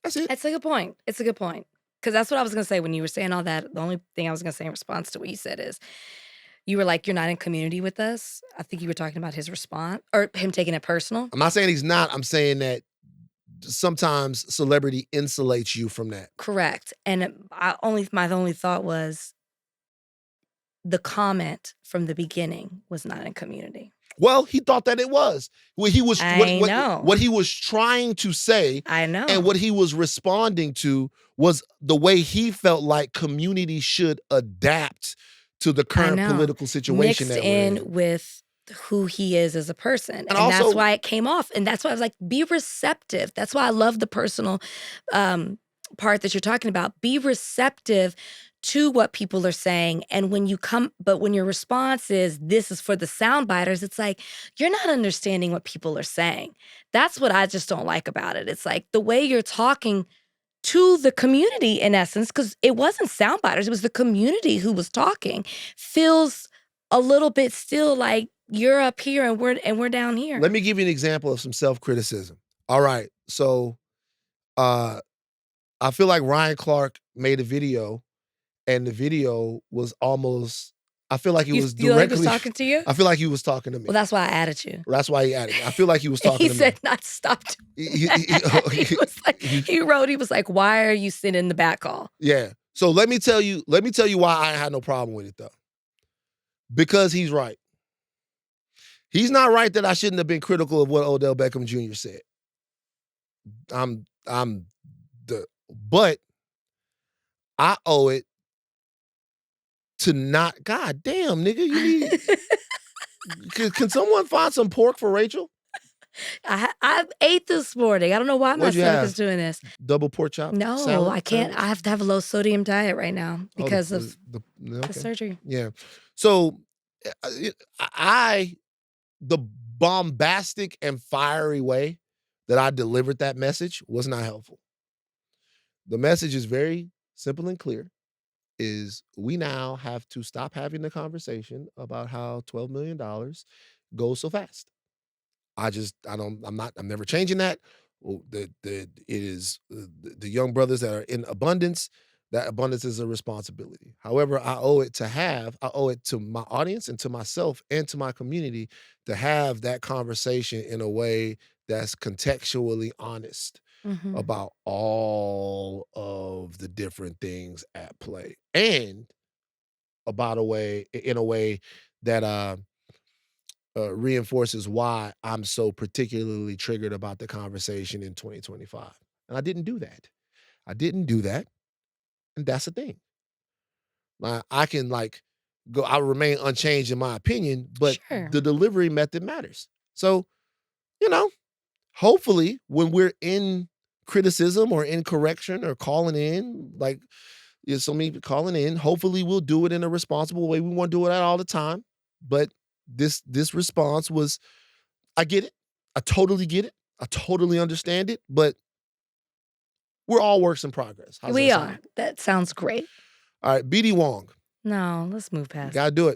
That's it. It's a good point. It's a good point. Because that's what I was going to say when you were saying all that. The only thing I was going to say in response to what you said is, you were like, you're not in community with us. I think you were talking about his response or him taking it personal. I'm not saying he's not. I'm saying that sometimes celebrity insulates you from that. Correct. And my only thought was the comment from the beginning was not in community. Well, he thought that it was. What he was know. what he was trying to say, I know. and what he was responding to was the way he felt like community should adapt to the current political situation mixed that we're in with who he is as a person. And also, that's why it came off. And that's why I was like, be receptive. That's why I love the personal part that you're talking about. Be receptive to what people are saying. And when your response is, this is for the soundbiters, it's like, you're not understanding what people are saying. That's what I just don't like about it. It's like the way you're talking to the community, in essence, because it wasn't soundbiters, it was the community who was talking, feels a little bit still like you're up here and we're down here. Let me give you an example of some self-criticism. All right, so I feel like Ryan Clark made a video, and the video was almost, I feel like he was directly. You like he was talking to you? I feel like he was talking to me. Well, that's why I added you. That's why he added me. I feel like he was talking to me. He said not stop. He was like, he was like, why are you sitting in the back hall? Yeah. So let me tell you why I had no problem with it though. Because he's right. He's not right that I shouldn't have been critical of what Odell Beckham Jr. said. But I owe it to not, God damn, nigga, you need, can someone find some pork for Rachel? I ate this morning. I don't know why my stomach is doing this. Double pork chop? No, salad? I can't. I have to have a low sodium diet right now because of the surgery. Yeah. So the bombastic and fiery way that I delivered that message was not helpful. The message is very simple and clear. Is we now have to stop having the conversation about how $12 million goes so fast. I'm never changing that. It is the young brothers that are in abundance. That abundance is a responsibility. However, I owe it to my audience and to myself and to my community to have that conversation in a way that's contextually honest about all of the different things at play, and in a way that reinforces why I'm so particularly triggered about the conversation in 2025. And I didn't do that. And that's the thing. I can I remain unchanged in my opinion, but the delivery method matters. So, hopefully when we're in criticism or in correction or calling in, calling in, hopefully we'll do it in a responsible way. We won't do it all the time, but this response was, I get it. I totally get it. I totally understand it, but we're all works in progress. We are. That sounds great. All right, BD Wong. No, let's move past. Gotta do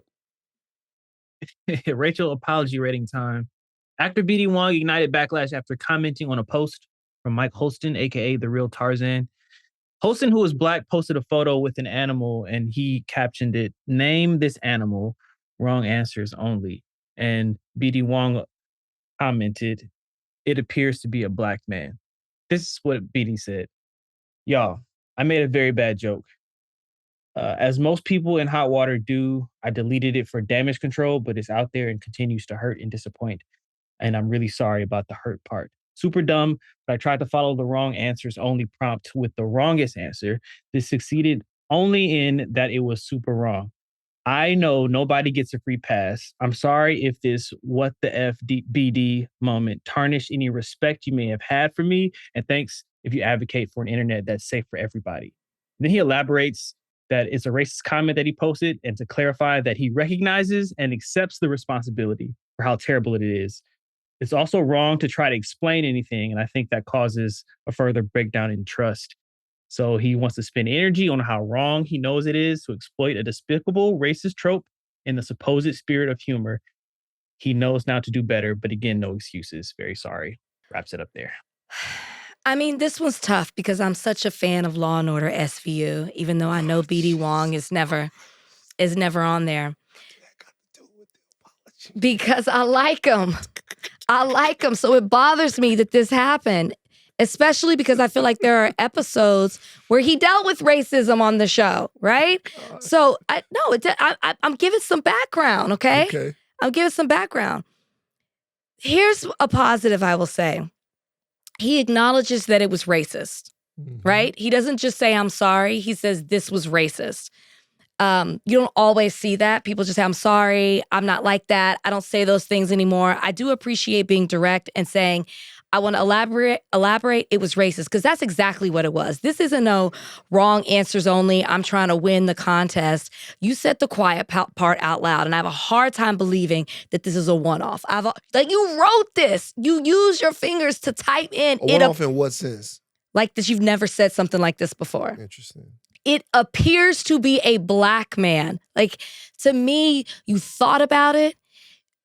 it. Rachel apology rating time. Actor BD Wong ignited backlash after commenting on a post from Mike Holston, aka The Real Tarzan. Holston, who is Black, posted a photo with an animal and he captioned it, "Name this animal, wrong answers only." And BD Wong commented, "It appears to be a Black man." This is what BD said. "Y'all, I made a very bad joke. As most people in hot water do, I deleted it for damage control, but it's out there and continues to hurt and disappoint. And I'm really sorry about the hurt part. Super dumb, but I tried to follow the wrong answers only prompt with the wrongest answer. This succeeded only in that it was super wrong. I know nobody gets a free pass. I'm sorry if this what the FBD moment tarnished any respect you may have had for me. And thanks if you advocate for an internet that's safe for everybody." Then he elaborates that it's a racist comment that he posted, and to clarify that he recognizes and accepts the responsibility for how terrible it is. It's also wrong to try to explain anything, and I think that causes a further breakdown in trust. So he wants to spend energy on how wrong he knows it is to exploit a despicable racist trope in the supposed spirit of humor. He knows now to do better, but again, no excuses. Very sorry. Wraps it up there. I mean, this one's tough because I'm such a fan of Law and Order SVU, even though I know BD Wong is never on there. Because I like him. I like him. So it bothers me that this happened, especially because I feel like there are episodes where he dealt with racism on the show, right? So I'm giving some background, okay? Okay. I'm giving some background. Here's a positive I will say. He acknowledges that it was racist, right? He doesn't just say, I'm sorry. He says, this was racist. You don't always see that. People just say, I'm sorry. I'm not like that. I don't say those things anymore. I do appreciate being direct and saying, I want to elaborate. It was racist, because that's exactly what it was. This isn't no wrong answers only. I'm trying to win the contest. You said the quiet part out loud, and I have a hard time believing that this is a one-off. You wrote this. You use your fingers to type in. A one-off in what sense? Like this, you've never said something like this before. Interesting. It appears to be a black man. Like, to me, you thought about it.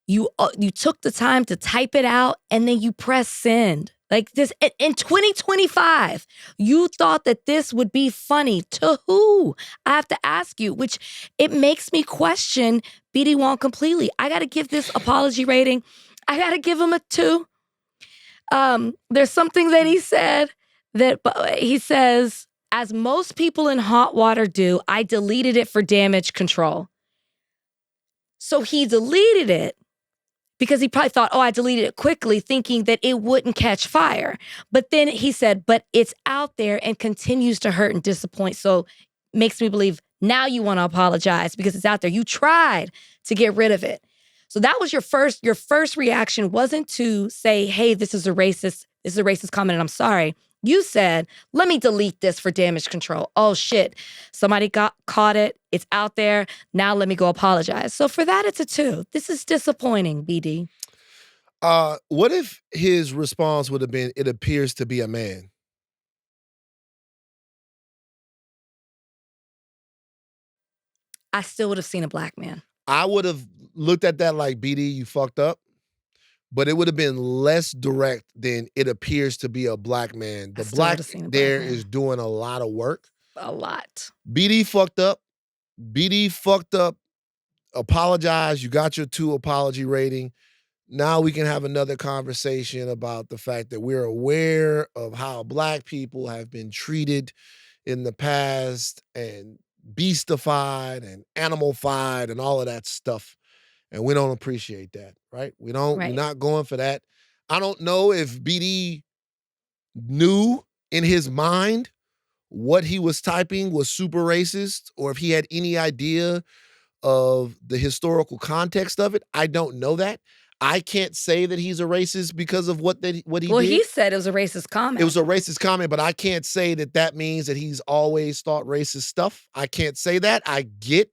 You took the time to type it out, and then you press send. Like this, in 2025, you thought that this would be funny. To who? I have to ask you, which it makes me question BD Wong completely. I got to give this apology rating. I got to give him a 2. There's something that he said that he says, as most people in hot water do, I deleted it for damage control. So he deleted it because he probably thought, I deleted it quickly, thinking that it wouldn't catch fire. But then he said, but it's out there and continues to hurt and disappoint. So makes me believe now you want to apologize because it's out there. You tried to get rid of it. So that was your first reaction wasn't to say, hey, this is a racist comment and I'm sorry. You said, let me delete this for damage control. Oh shit, somebody caught it. It's out there. Now let me go apologize. So for that, it's a 2. This is disappointing, BD. What if his response would have been, it appears to be a man? I still would have seen a black man. I would have looked at that like, BD, you fucked up. But it would have been less direct than it appears to be a black man. The black there is doing a lot of work. A lot. BD fucked up. BD fucked up. Apologize. You got your 2 apology rating. Now we can have another conversation about the fact that we're aware of how black people have been treated in the past and beastified and animalified and all of that stuff. And we don't appreciate that, right? We're not going for that. I don't know if BD knew in his mind what he was typing was super racist or if he had any idea of the historical context of it. I don't know that. I can't say that he's a racist because of what he did. Well, he said it was a racist comment. It was a racist comment, but I can't say that means that he's always thought racist stuff. I can't say that. I get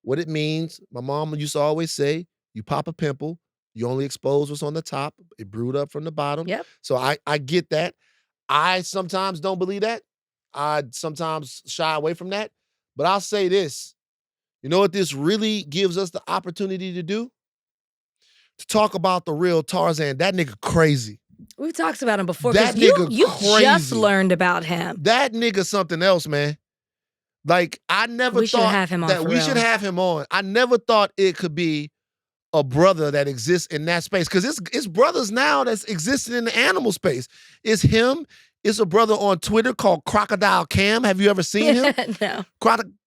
what it means. My mom used to always say, you pop a pimple, you only expose what's on the top. It brewed up from the bottom. Yep. So I get that. I sometimes don't believe that. I sometimes shy away from that. But I'll say this. You know what this really gives us the opportunity to do? To talk about the real Tarzan. That nigga crazy. We've talked about him before. That nigga you crazy. Just learned about him. That nigga something else, man. Like, I never thought that we should have him on. I never thought it could be a brother that exists in that space. Because it's brothers now that's existing in the animal space. It's him. It's a brother on Twitter called Crocodile Cam. Have you ever seen him? No.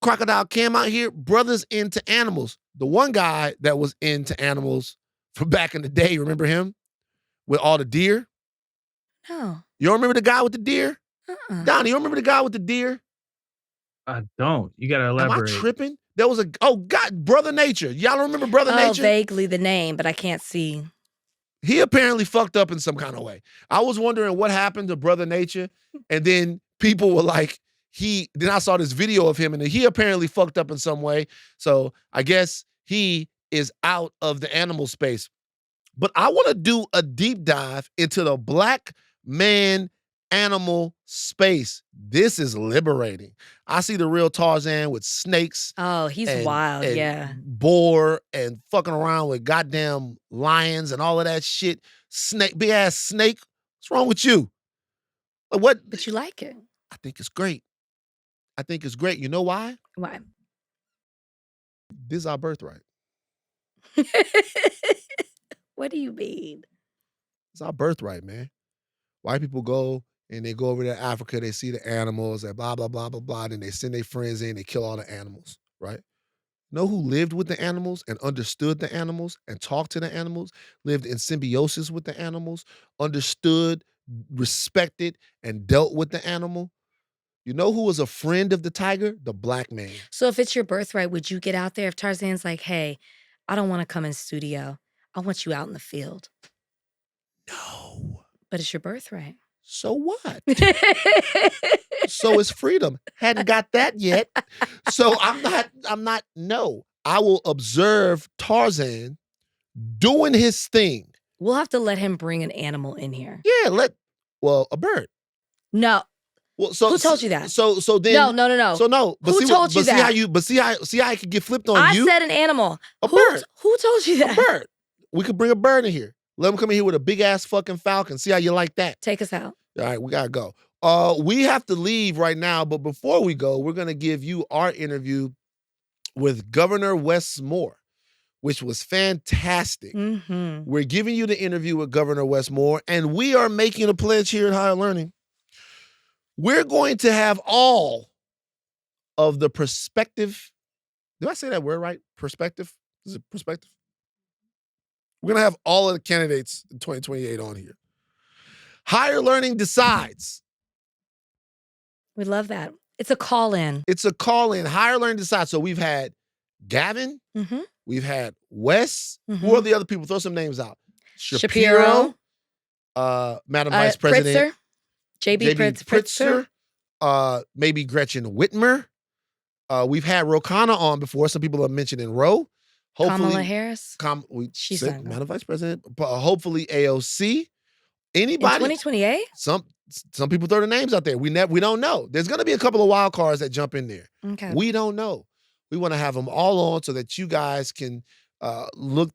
Crocodile Cam out here. Brothers into animals. The one guy that was into animals from back in the day, remember him? With all the deer? No. You don't remember the guy with the deer? Donnie, you don't remember the guy with the deer? I don't. You gotta elaborate. Am I tripping? There was Brother Nature. Y'all don't remember Brother Nature? Vaguely the name, but I can't see. He apparently fucked up in some kind of way. I was wondering what happened to Brother Nature, and then people were like, then I saw this video of him, and he apparently fucked up in some way. So I guess he is out of the animal space. But I want to do a deep dive into the black man animal space. This is liberating. I see the real Tarzan with snakes. Oh, he's wild, yeah. Boar and fucking around with goddamn lions and all of that shit. Snake, big ass snake. What's wrong with you? What? But you like it. I think it's great. I think it's great. You know why? Why? This is our birthright. What do you mean? It's our birthright, man. White people go and they go over to Africa, they see the animals and blah, blah, blah, blah, blah. Then they send their friends in, they kill all the animals, right? Know who lived with the animals and understood the animals and talked to the animals, lived in symbiosis with the animals, understood, respected, and dealt with the animal? You know who was a friend of the tiger? The black man. So if it's your birthright, would you get out there if Tarzan's like, hey, I don't want to come in studio. I want you out in the field. No. But it's your birthright. So what? So it's freedom. Hadn't got that yet. So no. I will observe Tarzan doing his thing. We'll have to let him bring an animal in here. Yeah, a bird. No. Well, so who told you that? So then No. So no. But who told you that? See how it could get flipped on I you? said an animal. Bird. Who told you that? A bird. We could bring a bird in here. Let him come in here with a big ass fucking falcon. See how you like that? Take us out. All right, we gotta go. We have to leave right now, but before we go, we're gonna give you our interview with Governor Wes Moore, which was fantastic. Mm-hmm. We're giving you the interview with Governor Wes Moore, and we are making a pledge here at Higher Learning. We're going to have all of the perspective. Did I say that word right? Perspective? Is it perspective? We're going to have all of the candidates in 2028 on here. Higher Learning decides. We love that. It's a call-in. It's a call-in. Higher Learning decides. So we've had Gavin. Mm-hmm. We've had Wes. Mm-hmm. Who are the other people? Throw some names out. Shapiro. Madam Vice President. JB Pritzker. Maybe Gretchen Whitmer. We've had Rokana on before. Some people have mentioned in Roe. Hopefully, Kamala Harris. She's Madam Vice President. Hopefully AOC. Anybody? In 2028? Some people throw the names out there. We don't know. There's going to be a couple of wild cards that jump in there. Okay. We don't know. We want to have them all on so that you guys can look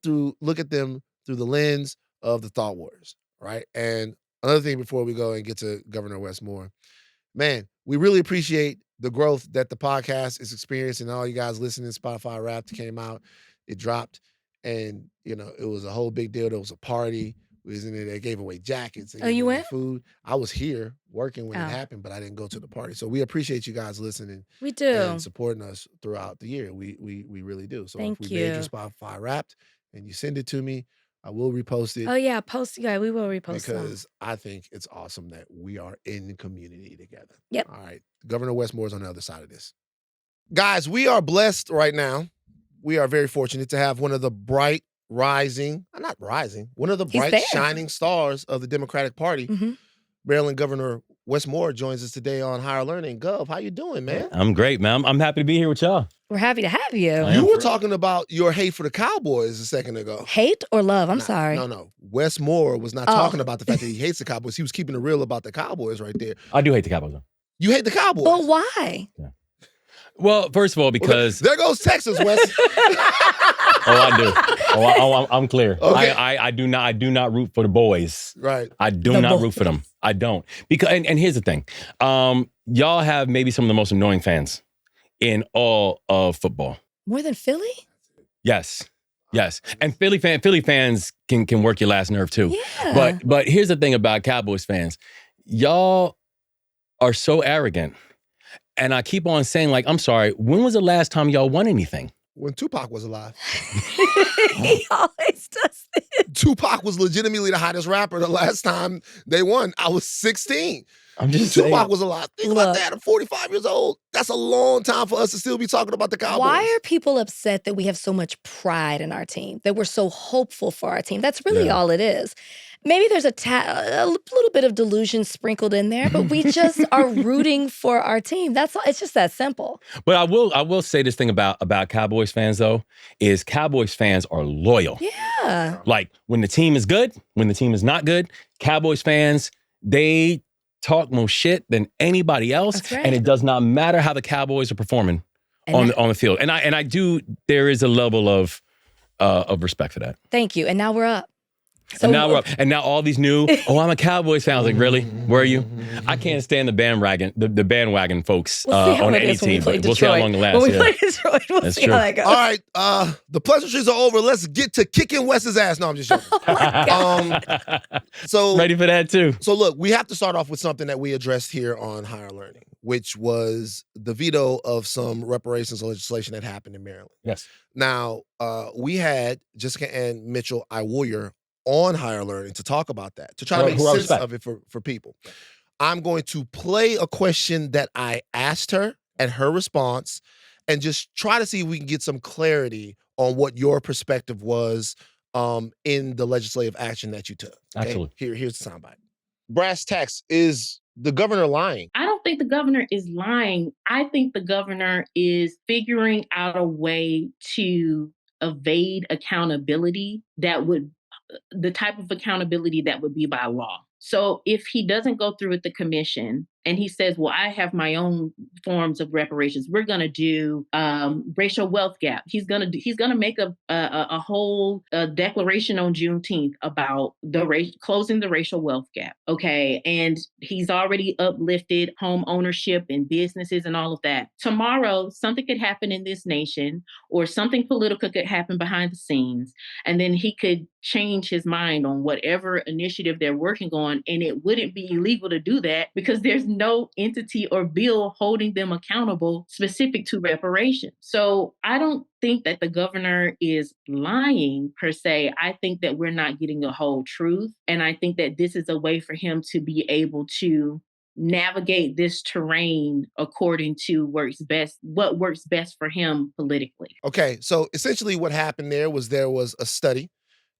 at them through the lens of the Thought Warriors, right? And another thing before we go and get to Governor Wes Moore, man, we really appreciate the growth that the podcast is experiencing. All you guys listening, Spotify Wrapped came out, it dropped, and it was a whole big deal. There was a party. We was in there. They gave away jackets. Oh, you went? Food. I was here working when it happened, but I didn't go to the party. So we appreciate you guys listening. We do. And supporting us throughout the year. We really do. So Thank if we you. made your Spotify Wrapped and you send it to me, I will repost it. Oh yeah, we will repost because I think it's awesome that we are in community together. Yep. All right. Governor Wes Moore is on the other side of this. Guys, we are blessed right now. We are very fortunate to have one of the bright one of the bright shining stars of the Democratic Party. Mm-hmm. Maryland Governor Wes Moore joins us today on Higher Learning. Gov, how you doing, man? I'm great, man. I'm happy to be here with y'all. We're happy to have you. You were talking about your hate for the Cowboys a second ago. Hate or love? I'm sorry. No. Wes Moore was not talking about the fact that he hates the Cowboys. He was keeping it real about the Cowboys right there. I do hate the Cowboys, though. You hate the Cowboys? But why? Yeah. Well, first of all, because... There goes Texas, Wes. I do. I'm clear. Okay. I do not root for the boys. Right. I do not root for them. I don't. Because and here's the thing. Y'all have maybe some of the most annoying fans in all of football. More than Philly? Yes. And Philly fans can work your last nerve too. Yeah. But here's the thing about Cowboys fans. Y'all are so arrogant. And I keep on saying, I'm sorry, when was the last time y'all won anything? When Tupac was alive. He always does this. Tupac was legitimately the hottest rapper the last time they won. I was 16. I'm just saying. Tupac was alive. Think about that. I'm 45 years old. That's a long time for us to still be talking about the Cowboys. Why are people upset that we have so much pride in our team, that we're so hopeful for our team? That's really all it is. Maybe there's a little bit of delusion sprinkled in there, but we just are rooting for our team. That's all. It's just that simple. But I will say this thing about Cowboys fans, though, is Cowboys fans are loyal. Yeah. Like, when the team is good, when the team is not good, Cowboys fans, they talk more shit than anybody else. That's right. And it does not matter how the Cowboys are performing on the field. And I do, there is a level of respect for that. Thank you. And now we're up. So, and now we're up. And now all these new, I'm a Cowboys fan. I was like, really? Where are you? I can't stand the bandwagon, the bandwagon folks on any team. But we'll see how long it lasts. When we play Detroit, we'll see how that goes. All right, the pleasantries are over. Let's get to kicking Wes's ass. No, I'm just joking. So ready for that too. So look, we have to start off with something that we addressed here on Higher Learning, which was the veto of some reparations legislation that happened in Maryland. Yes. Now, we had Jessica and Mitchell Iwoyer on Higher Learning to talk about that, to try to make sense of it for people. I'm going to play a question that I asked her and her response, and just try to see if we can get some clarity on what your perspective was in the legislative action that you took. Okay? Absolutely. Here's the soundbite. Brass tacks, is the governor lying? I don't think the governor is lying. I think the governor is figuring out a way to evade accountability the type of accountability that would be by law. So if he doesn't go through with the commission and he says, well, I have my own forms of reparations, we're going to do racial wealth gap. He's going to make a whole declaration on Juneteenth about closing the racial wealth gap. Okay. And he's already uplifted home ownership and businesses and all of that. Tomorrow, something could happen in this nation, or something political could happen behind the scenes. And then he could change his mind on whatever initiative they're working on. And it wouldn't be illegal to do that because there's no entity or bill holding them accountable specific to reparations. So I don't think that the governor is lying per se. I think that we're not getting the whole truth. And I think that this is a way for him to be able to navigate this terrain according to what works best for him politically. Okay, so essentially what happened there was a study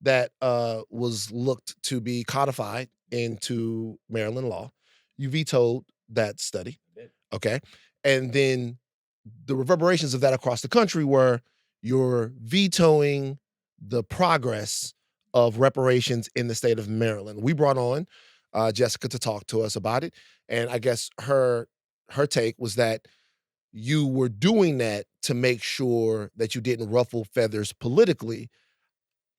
that was looked to be codified into Maryland law. You vetoed that study, okay? And then the reverberations of that across the country were you're vetoing the progress of reparations in the state of Maryland. We brought on Jessica to talk to us about it, and I guess her take was that you were doing that to make sure that you didn't ruffle feathers politically.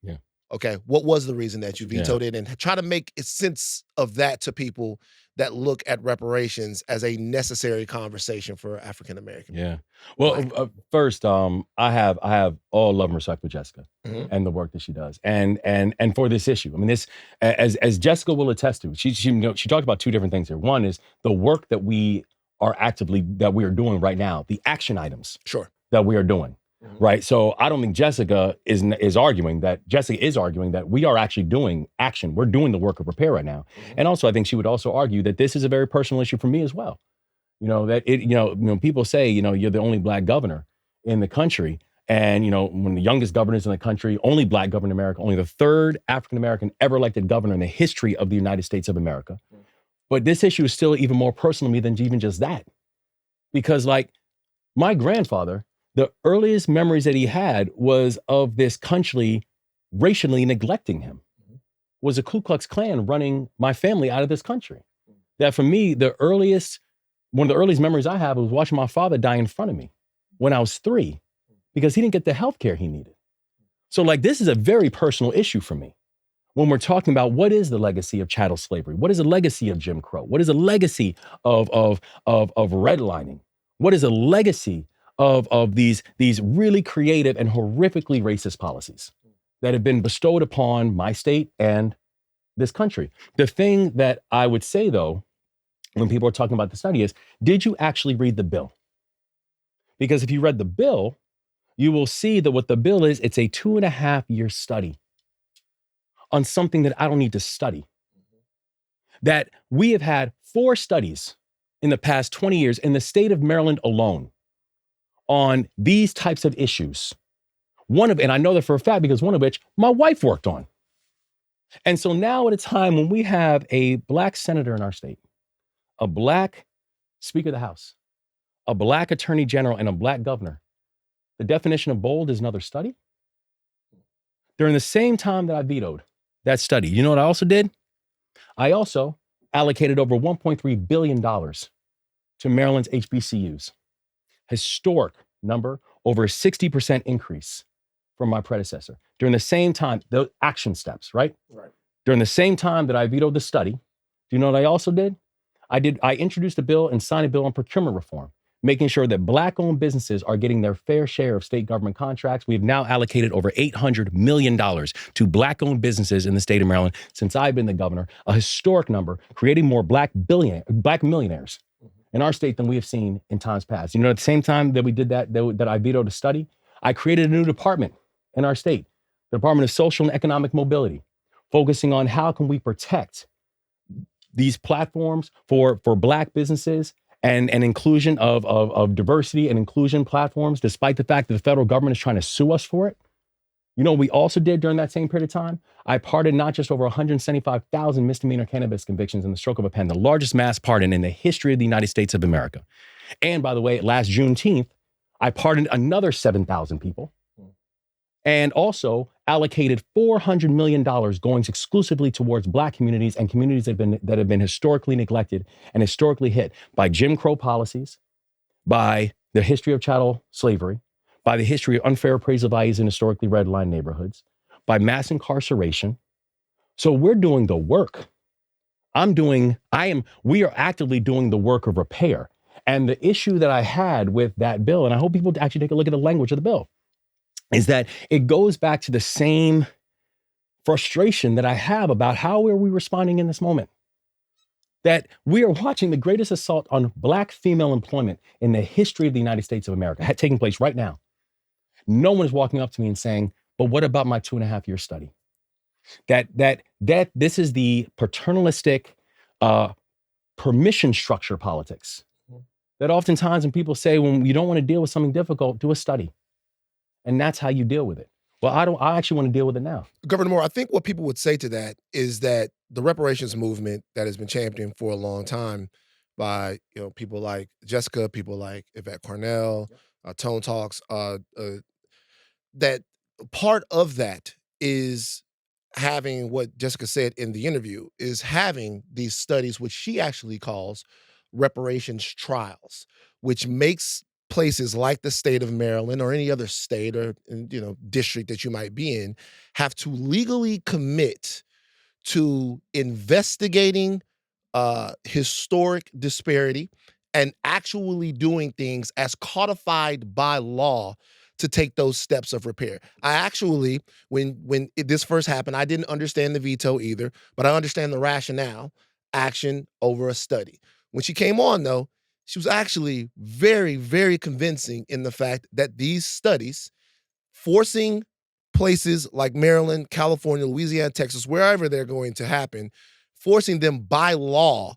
Yeah. Okay, what was the reason that you vetoed it? And try to make a sense of that to people that look at reparations as a necessary conversation for African American people. Yeah. Well, first, I have all love and respect for Jessica and the work that she does, and for this issue. I mean, this, as Jessica will attest to, she talked about two different things here. One is the work that we are doing right now, the action items that we are doing. Right. So I don't think Jessica is arguing that we are actually doing action. We're doing the work of repair right now. And also, I think she would also argue that this is a very personal issue for me as well. People say, you're the only Black governor in the country. And, one of the youngest governors in the country, only Black governor in America, only the third African-American ever elected governor in the history of the United States of America. But this issue is still even more personal to me than even just that. Because like my grandfather, the earliest memories that he had was of this country racially neglecting him, was a Ku Klux Klan running my family out of this country. That for me, one of the earliest memories I have was watching my father die in front of me when I was 3 because he didn't get the health care he needed. So like, this is a very personal issue for me. When we're talking about what is the legacy of chattel slavery? What is the legacy of Jim Crow? What is the legacy of redlining? What is a legacy of these really creative and horrifically racist policies that have been bestowed upon my state and this country? The thing that I would say, though, when people are talking about the study is, did you actually read the bill? Because if you read the bill, you will see that what the bill is, it's a 2.5-year study on something that I don't need to study. That we have had 4 studies in the past 20 years in the state of Maryland alone on these types of issues. And I know that for a fact because one of which my wife worked on. And so now at a time when we have a Black senator in our state, a Black Speaker of the House, a Black Attorney General, and a Black governor, the definition of bold is another study. During the same time that I vetoed that study, you know what I also did? I also allocated over $1.3 billion to Maryland's HBCUs. Historic number, over a 60% increase from my predecessor. During the same time, the action steps, right? Right. During the same time that I vetoed the study, do you know what I also did? I introduced a bill and signed a bill on procurement reform, making sure that Black-owned businesses are getting their fair share of state government contracts. We've now allocated over $800 million to Black-owned businesses in the state of Maryland since I've been the governor, a historic number, creating more Black millionaires in our state than we have seen in times past. You know, at the same time that we did that I vetoed a study, I created a new department in our state, the Department of Social and Economic Mobility, focusing on how can we protect these platforms for Black businesses and inclusion of diversity and inclusion platforms, despite the fact that the federal government is trying to sue us for it. You know what we also did during that same period of time? I pardoned not just over 175,000 misdemeanor cannabis convictions in the stroke of a pen, the largest mass pardon in the history of the United States of America. And by the way, last Juneteenth, I pardoned another 7,000 people and also allocated $400 million going exclusively towards Black communities and communities that have been historically neglected and historically hit by Jim Crow policies, by the history of chattel slavery, by the history of unfair appraisal values in historically redlined neighborhoods, by mass incarceration. So we're doing the work. We are actively doing the work of repair. And the issue that I had with that bill, and I hope people actually take a look at the language of the bill, is that it goes back to the same frustration that I have about how are we responding in this moment. That we are watching the greatest assault on Black female employment in the history of the United States of America taking place right now. No one is walking up to me and saying, but what about my 2.5-year study? That this is the paternalistic permission structure politics. That oftentimes when people say, when you don't want to deal with something difficult, do a study. And that's how you deal with it. Well, I actually want to deal with it now. Governor Moore, I think what people would say to that is that the reparations movement that has been championed for a long time by people like Jessica, people like Yvette Cornell, Tone Talks, that part of that is having what Jessica said in the interview, is having these studies, which she actually calls reparations trials, which makes places like the state of Maryland or any other state or district that you might be in have to legally commit to investigating historic disparity and actually doing things as codified by law to take those steps of repair. I actually, when this first happened, I didn't understand the veto either, but I understand the rationale, action over a study. When she came on, though, she was actually very, very convincing in the fact that these studies, forcing places like Maryland, California, Louisiana, Texas, wherever they're going to happen, forcing them by law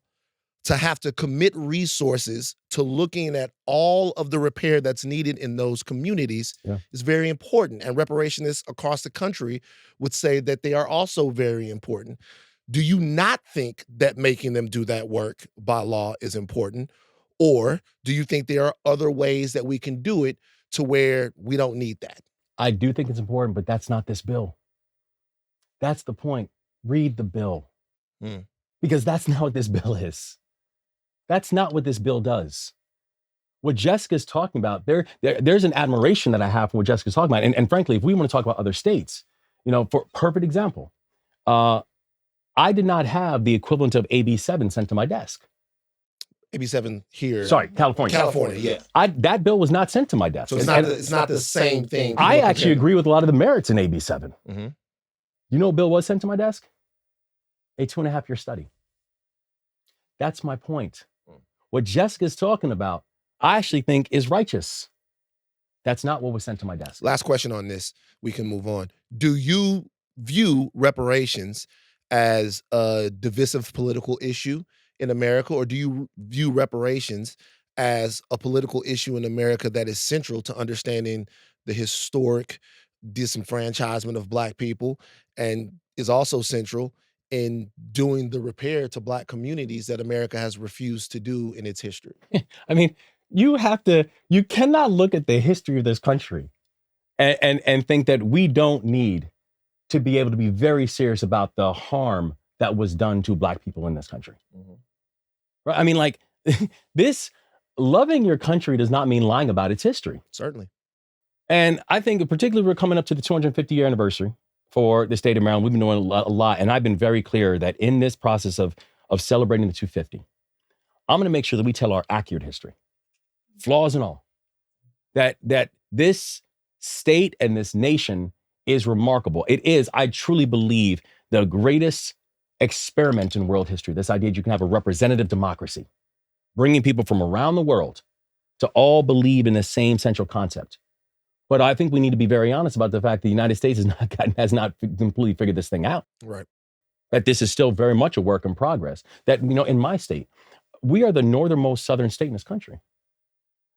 to have to commit resources to looking at all of the repair that's needed in those communities is very important. And reparationists across the country would say that they are also very important. Do you not think that making them do that work by law is important? Or do you think there are other ways that we can do it to where we don't need that? I do think it's important, but that's not this bill. That's the point. Read the bill. Because that's not what this bill is. That's not what this bill does. What Jessica's talking about, there's an admiration that I have for what Jessica's talking about. And frankly, if we want to talk about other states, for perfect example, I did not have the equivalent of AB 7 sent to my desk. AB 7 here. Sorry, California. California, yeah. That bill was not sent to my desk. So it's not the same thing. I actually agree with a lot of the merits in AB 7. Mm-hmm. You know what bill was sent to my desk? A 2.5-year study. That's my point. What Jessica's talking about, I actually think is righteous. That's not what was sent to my desk. Last question on this. We can move on. Do you view reparations as a divisive political issue in America, or do you view reparations as a political issue in America that is central to understanding the historic disenfranchisement of Black people and is also central in doing the repair to Black communities that America has refused to do in its history? I mean, you cannot look at the history of this country and think that we don't need to be able to be very serious about the harm that was done to Black people in this country. Right? I mean, like, this loving your country does not mean lying about its history. Certainly. And I think particularly we're coming up to the 250-year anniversary for the state of Maryland. We've been doing a lot. And I've been very clear that in this process of celebrating the 250, I'm going to make sure that we tell our accurate history, flaws and all, that this state and this nation is remarkable. It is, I truly believe, the greatest experiment in world history. This idea that you can have a representative democracy, bringing people from around the world to all believe in the same central concept. But I think we need to be very honest about the fact that the United States has not completely figured this thing out. Right. That this is still very much a work in progress. That, in my state, we are the northernmost southern state in this country.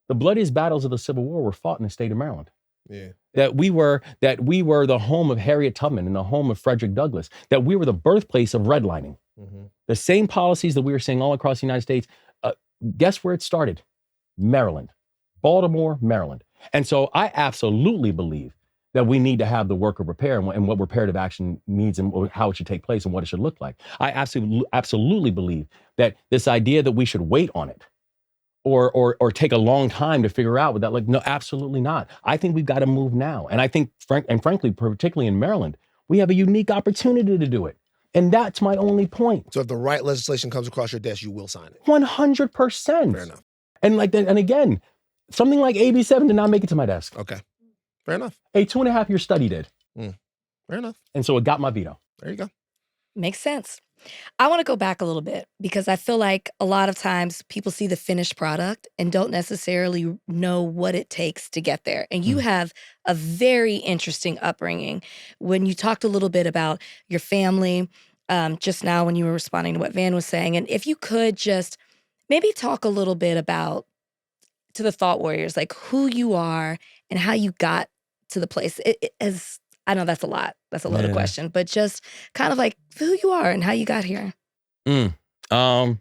The bloodiest battles of the Civil War were fought in the state of Maryland. Yeah. That we were the home of Harriet Tubman and the home of Frederick Douglass. That we were the birthplace of redlining. The same policies that we are seeing all across the United States. Guess where it started? Maryland, Baltimore, Maryland. And so I absolutely believe that we need to have the work of repair and what reparative action needs and how it should take place and what it should look like. I absolutely believe that this idea that we should wait on it or take a long time to figure out what that, like, no, absolutely not. I think we've got to move now. And I think, frankly, particularly in Maryland, we have a unique opportunity to do it. And that's my only point. So if the right legislation comes across your desk, you will sign it. 100%. Fair enough. And and again, something like AB 7 did not make it to my desk. Okay. Fair enough. A 2.5-year study did. Fair enough. And so it got my veto. There you go. Makes sense. I want to go back a little bit because I feel like a lot of times people see the finished product and don't necessarily know what it takes to get there. And you have a very interesting upbringing. When you talked a little bit about your family just now when you were responding to what Van was saying, and if you could just maybe talk a little bit about, to the Thought Warriors, like who you are and how you got to the place. I know that's a lot. That's a loaded question, but just kind of like who you are and how you got here. Or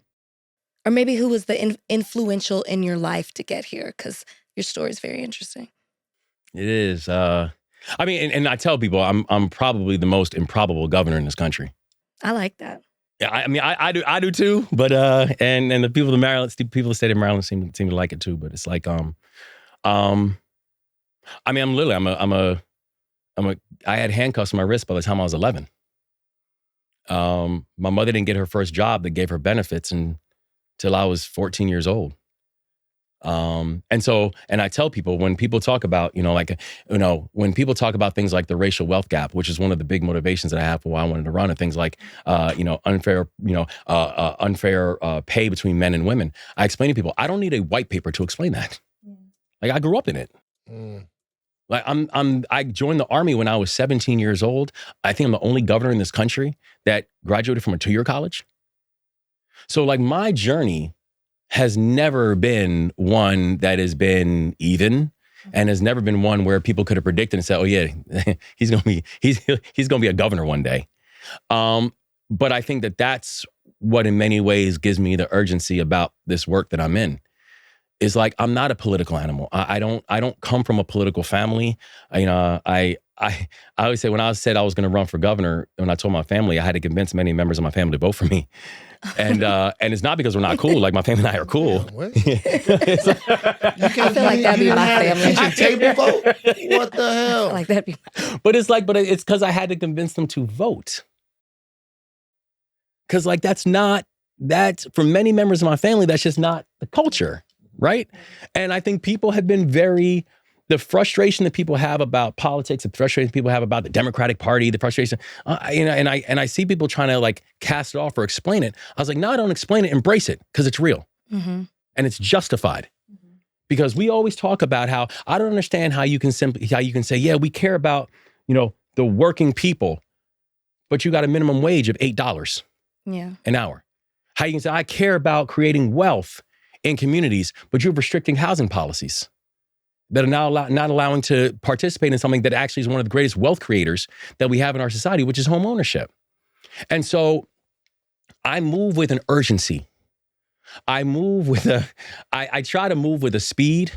maybe who was the influential in your life to get here, because your story is very interesting. It is. I mean, and I tell people I'm probably the most improbable governor in this country. I like that. Yeah, I mean, I do too. But and the people of Maryland, people of the state of Maryland seem to like it too. But it's like I mean, I had handcuffs on my wrist by the time I was 11. My mother didn't get her first job that gave her benefits until I was 14 years old. And I tell people, when people talk about, when people talk about things like the racial wealth gap, which is one of the big motivations that I have for why I wanted to run, and things like, unfair pay between men and women, I explain to people, I don't need a white paper to explain that. Like, I grew up in it. Like, I joined the Army when I was 17 years old. I think I'm the only governor in this country that graduated from a 2-year college. So, like, my journey has never been one that has been even, and has never been one where people could have predicted and said, "Oh yeah, he's gonna be a governor one day." But I think that that's what, in many ways, gives me the urgency about this work that I'm in. Is like, I'm not a political animal. I don't come from a political family. I always say, when I said I was going to run for governor, when I told my family, I had to convince many members of my family to vote for me. And it's not because we're not cool. Like, my family and I are cool. What? I feel like that'd be my family. Kitchen table vote? What the hell? Like that'd be. But it's because I had to convince them to vote. Because, like, that's for many members of my family, that's just not the culture. Right. And I think people have been the frustration that people have about politics, the frustration people have about the Democratic Party, the frustration, and I see people trying to, like, cast it off or explain it. I was like, no, I don't explain it. Embrace it, because it's real. And it's justified. Because we always talk about how, I don't understand how you can say, yeah, we care about, the working people, but you got a minimum wage of $8 an hour. How you can say, I care about creating wealth in communities, but you're restricting housing policies that are now not allowing to participate in something that actually is one of the greatest wealth creators that we have in our society, which is home ownership. And so I move with an urgency. I try to move with a speed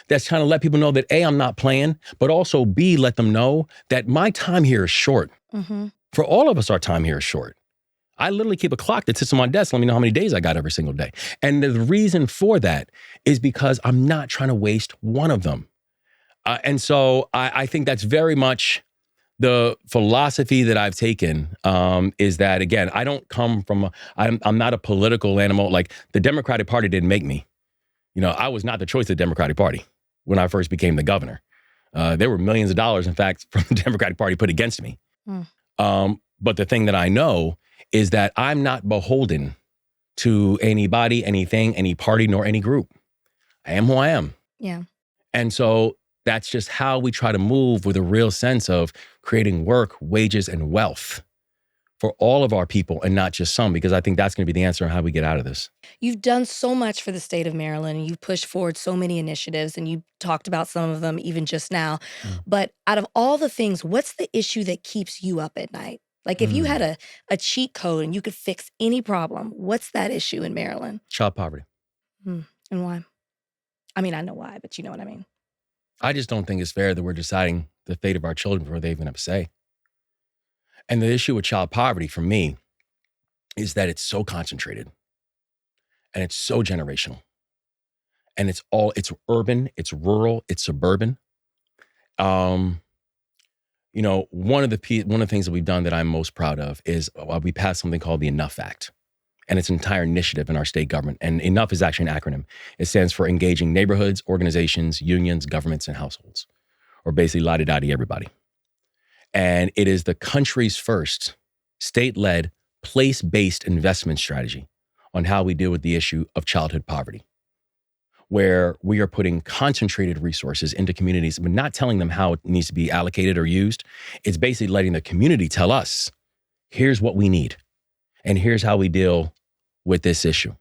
that's trying to let people know that A, I'm not playing, but also B, let them know that my time here is short. For all of us, our time here is short. I literally keep a clock that sits on my desk, let me know how many days I got every single day. And the reason for that is because I'm not trying to waste one of them. And so I think that's very much the philosophy that I've taken, is that, again, I don't come from, I'm not a political animal. Like, the Democratic Party didn't make me. I was not the choice of the Democratic Party when I first became the governor. There were millions of dollars, in fact, from the Democratic Party put against me. But the thing that I know is that I'm not beholden to anybody, anything, any party, nor any group. I am who I am. Yeah. And so that's just how we try to move, with a real sense of creating work, wages, and wealth for all of our people, and not just some, because I think that's going to be the answer on how we get out of this. You've done so much for the state of Maryland, and you've pushed forward so many initiatives, and you talked about some of them even just now. But out of all the things, what's the issue that keeps you up at night? Like, if you had a cheat code and you could fix any problem, what's that issue in Maryland? Child poverty. And why? I mean, I know why, but you know what I mean. I just don't think it's fair that we're deciding the fate of our children before they even have a say. And the issue with child poverty for me is that it's so concentrated and it's so generational. And it's urban, it's rural, it's suburban. One of the things that we've done that I'm most proud of is we passed something called the Enough Act. And it's an entire initiative in our state government. And Enough is actually an acronym. It stands for Engaging Neighborhoods, Organizations, Unions, Governments, and Households, or basically la-di-da-di everybody. And it is the country's first state-led, place-based investment strategy on how we deal with the issue of childhood poverty, where we are putting concentrated resources into communities, but not telling them how it needs to be allocated or used. It's basically letting the community tell us, here's what we need, and here's how we deal with this issue.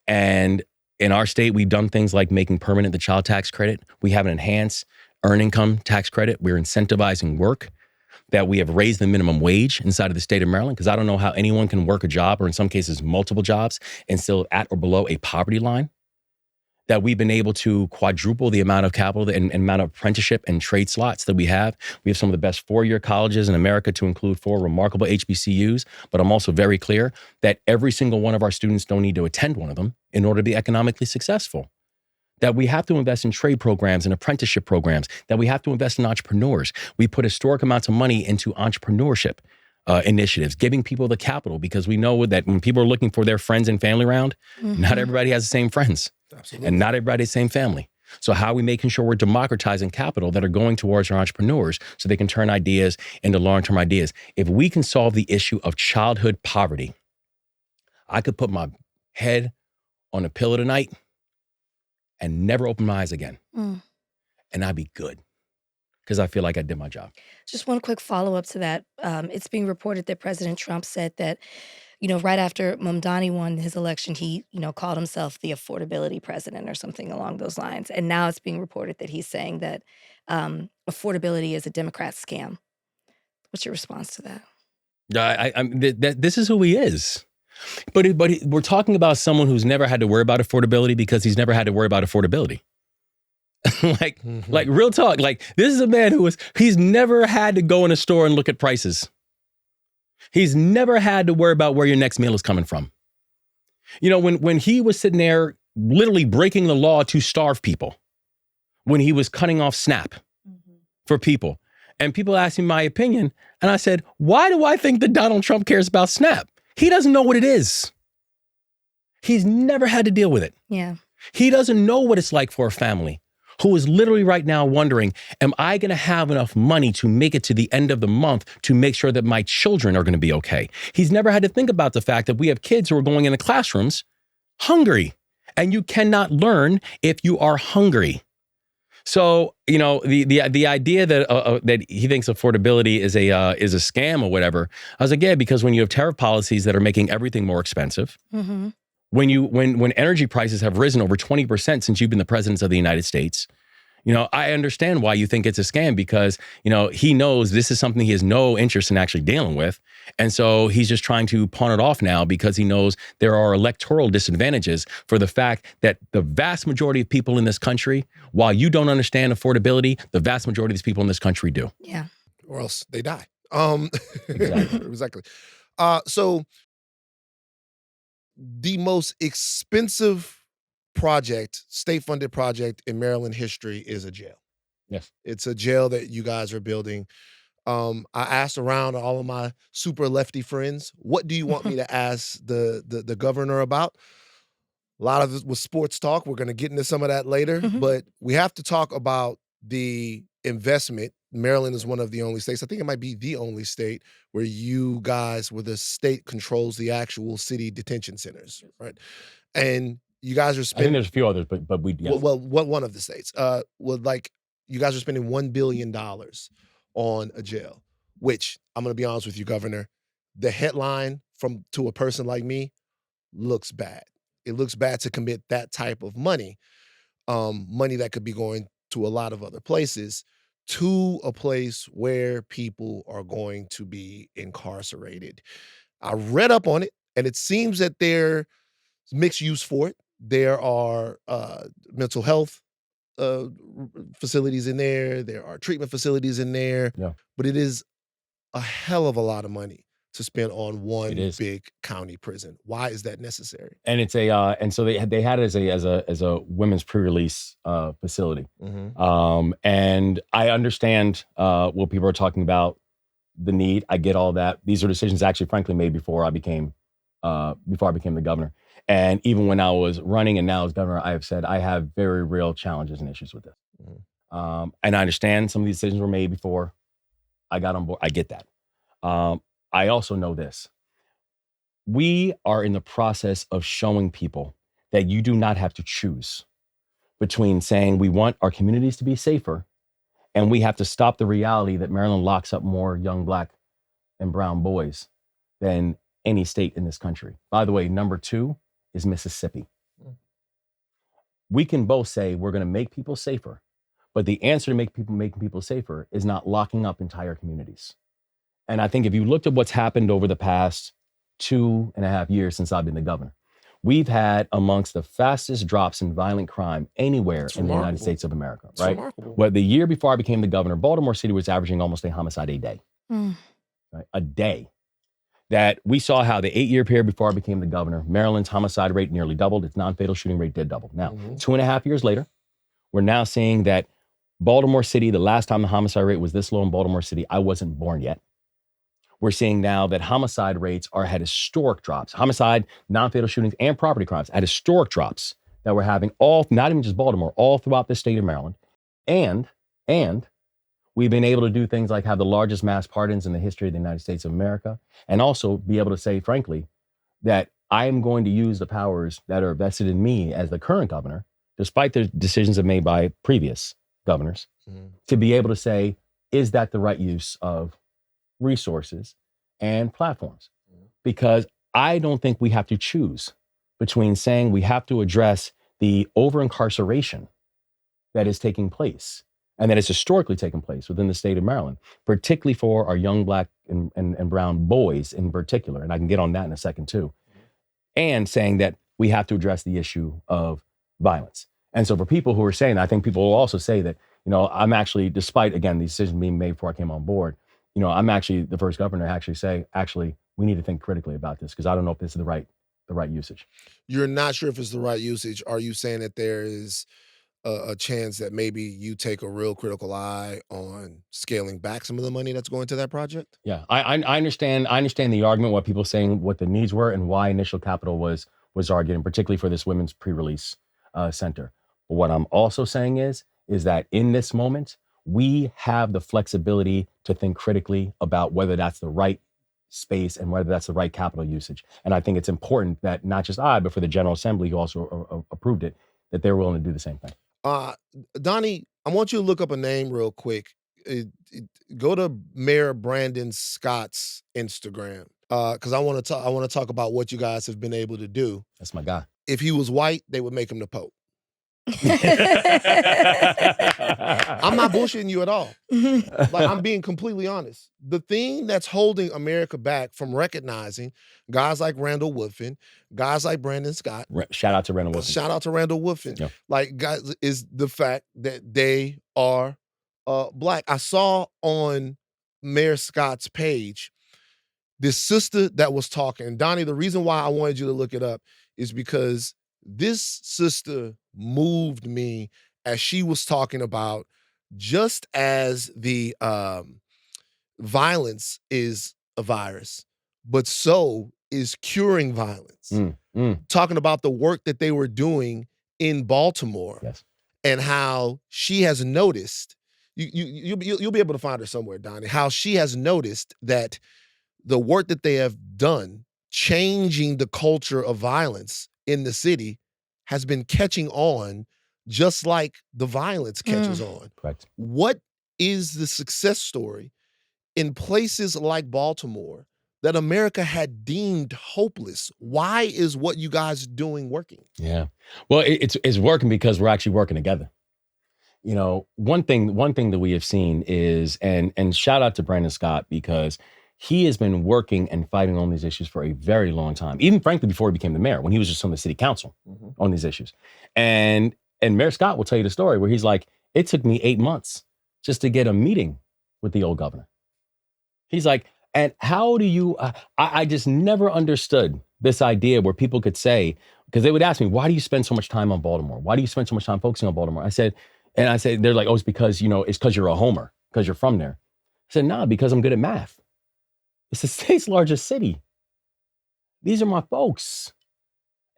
And in our state, we've done things like making permanent the child tax credit. We have an enhanced earned income tax credit. We're incentivizing work, that we have raised the minimum wage inside of the state of Maryland, because I don't know how anyone can work a job, or in some cases multiple jobs, and still at or below a poverty line. That we've been able to quadruple the amount of capital and amount of apprenticeship and trade slots that we have. We have some of the best four-year colleges in America, to include 4 remarkable HBCUs. But I'm also very clear that every single one of our students don't need to attend one of them in order to be economically successful. That we have to invest in trade programs and apprenticeship programs, that we have to invest in entrepreneurs. We put historic amounts of money into entrepreneurship initiatives, giving people the capital, because we know that when people are looking for their friends and family around, not everybody has the same friends. Absolutely. And not everybody has the same family. So how are we making sure we're democratizing capital that are going towards our entrepreneurs so they can turn ideas into long-term ideas? If we can solve the issue of childhood poverty, I could put my head on a pillow tonight and never open my eyes again. And I'd be good, because I feel like I did my job. Just one quick follow-up to that. It's being reported that President Trump said that, right after Donnie won his election, he, called himself the affordability president or something along those lines. And now it's being reported that he's saying that affordability is a Democrat scam. What's your response to that? This is who he is. But we're talking about someone who's never had to worry about affordability, because he's never had to worry about affordability. Like real talk. Like, this is a man he's never had to go in a store and look at prices. He's never had to worry about where your next meal is coming from. When he was sitting there literally breaking the law to starve people, when he was cutting off SNAP for people, and people asked me my opinion, and I said, why do I think that Donald Trump cares about SNAP? He doesn't know what it is. He's never had to deal with it. Yeah. He doesn't know what it's like for a family who is literally right now wondering, am I going to have enough money to make it to the end of the month to make sure that my children are going to be okay? He's never had to think about the fact that we have kids who are going into classrooms hungry, and you cannot learn if you are hungry. So, the idea that he thinks affordability is a scam or whatever, I was like, yeah, because when you have tariff policies that are making everything more expensive, when energy prices have risen over 20% since you've been the president of the United States, I understand why you think it's a scam, because, he knows this is something he has no interest in actually dealing with. And so he's just trying to pawn it off now, because he knows there are electoral disadvantages for the fact that the vast majority of people in this country, while you don't understand affordability, the vast majority of these people in this country do. Yeah. Or else they die. Exactly. Exactly. So the most expensive project, state-funded project in Maryland history is a jail. Yes. It's a jail that you guys are building. I asked around all of my super lefty friends, what do you want me to ask the governor about? A lot of it was sports talk. We're going to get into some of that later, but we have to talk about the investment. Maryland is one of the only states, I think it might be the only state where where the state controls the actual city detention centers, right? And you guys are I think spending, there's a few others, but we yes. well, one of the states, you guys are spending $1 billion on a jail, which I'm going to be honest with you, Governor, the headline to a person like me looks bad. It looks bad to commit that type of money that could be going to a lot of other places, to a place where people are going to be incarcerated. I read up on it, and it seems that there's mixed use for it. There are mental health facilities in there. There are treatment facilities in there. Yeah. But it is a hell of a lot of money to spend on one is. big county prison. Why is that necessary? And it's and so they had it as a women's pre-release facility. And I understand what people are talking about, the need. I get all that. These are decisions actually, frankly, made before I became the governor. And even when I was running and now as governor, I have said I have very real challenges and issues with this. And I understand some of these decisions were made before I got on board. I get that. I also know this. We are in the process of showing people that you do not have to choose between saying we want our communities to be safer and we have to stop the reality that Maryland locks up more young Black and brown boys than any state in this country. By the way, number 2 is Mississippi. We can both say we're going to make people safer, but the answer to making people safer is not locking up entire communities. And I think if you looked at what's happened over the past 2.5 years since I've been the governor, we've had amongst the fastest drops in violent crime anywhere in the United States of America, right? Well, the year before I became the governor, Baltimore City was averaging almost a homicide a day, right? A day. That we saw how the 8-year period before I became the governor, Maryland's homicide rate nearly doubled. Its non-fatal shooting rate did double. Now, 2.5 years later, we're now seeing that Baltimore City, the last time the homicide rate was this low in Baltimore City, I wasn't born yet. We're seeing now that homicide rates are at historic drops. Homicide, non-fatal shootings, and property crimes at historic drops that we're having not even just Baltimore, all throughout the state of Maryland. And we've been able to do things like have the largest mass pardons in the history of the United States of America, and also be able to say, frankly, that I am going to use the powers that are vested in me as the current governor, despite the decisions that made by previous governors, to be able to say, is that the right use of resources and platforms? Because I don't think we have to choose between saying we have to address the over-incarceration that is taking place and that has historically taken place within the state of Maryland, particularly for our young Black and brown boys in particular, and I can get on that in a second too, and saying that we have to address the issue of violence. And so for people who are saying that, I think people will also say that, I'm actually, despite, again, these decisions being made before I came on board, I'm actually the first governor to actually say, we need to think critically about this because I don't know if this is the right usage. You're not sure if it's the right usage. Are you saying that there is a chance that maybe you take a real critical eye on scaling back some of the money that's going to that project? Yeah, I understand. I understand the argument, what people saying, what the needs were, and why Initial Capital was arguing, particularly for this women's pre-release center. But what I'm also saying is that in this moment, we have the flexibility to think critically about whether that's the right space and whether that's the right capital usage. And I think it's important that not just I, but for the General Assembly, who also approved it, that they're willing to do the same thing. Donnie, I want you to look up a name real quick. Go to Mayor Brandon Scott's Instagram because I want to talk about what you guys have been able to do. That's my guy. If he was white, they would make him the Pope. I'm not bullshitting you at all. Like, I'm being completely honest. The thing that's holding America back from recognizing guys like Randall Woodfin, guys like Brandon Scott. Shout out to Randall Woodfin. Shout out to Randall Woodfin. Yeah. Like, guys, is the fact that they are Black. I saw on Mayor Scott's page, this sister that was talking, and Donnie, the reason why I wanted you to look it up is because this sister moved me as she was talking about just as the violence is a virus, but so is curing violence. Talking about the work that they were doing in Baltimore. Yes. And how she has noticed, you'll be able to find her somewhere, Donnie, how she has noticed that the work that they have done, changing the culture of violence in the city, has been catching on just like the violence catches on. Correct. What is the success story in places like Baltimore that America had deemed hopeless? Why is what you guys are doing working? Yeah. Well, it's working because we're actually working together. You know, one thing that we have seen is, and shout out to Brandon Scott, because he has been working and fighting on these issues for a very long time, even frankly before he became the mayor, when he was just on the city council on these issues. And Mayor Scott will tell you the story where he's like, it took me 8 months just to get a meeting with the old governor. He's like, and how do you, I just never understood this idea where people could say, because they would ask me, why do you spend so much time on Baltimore? Why do you spend so much time focusing on Baltimore? I said, they're like, oh, it's because, it's because you're a homer, because you're from there. I said, nah, because I'm good at math. It's the state's largest city. These are my folks.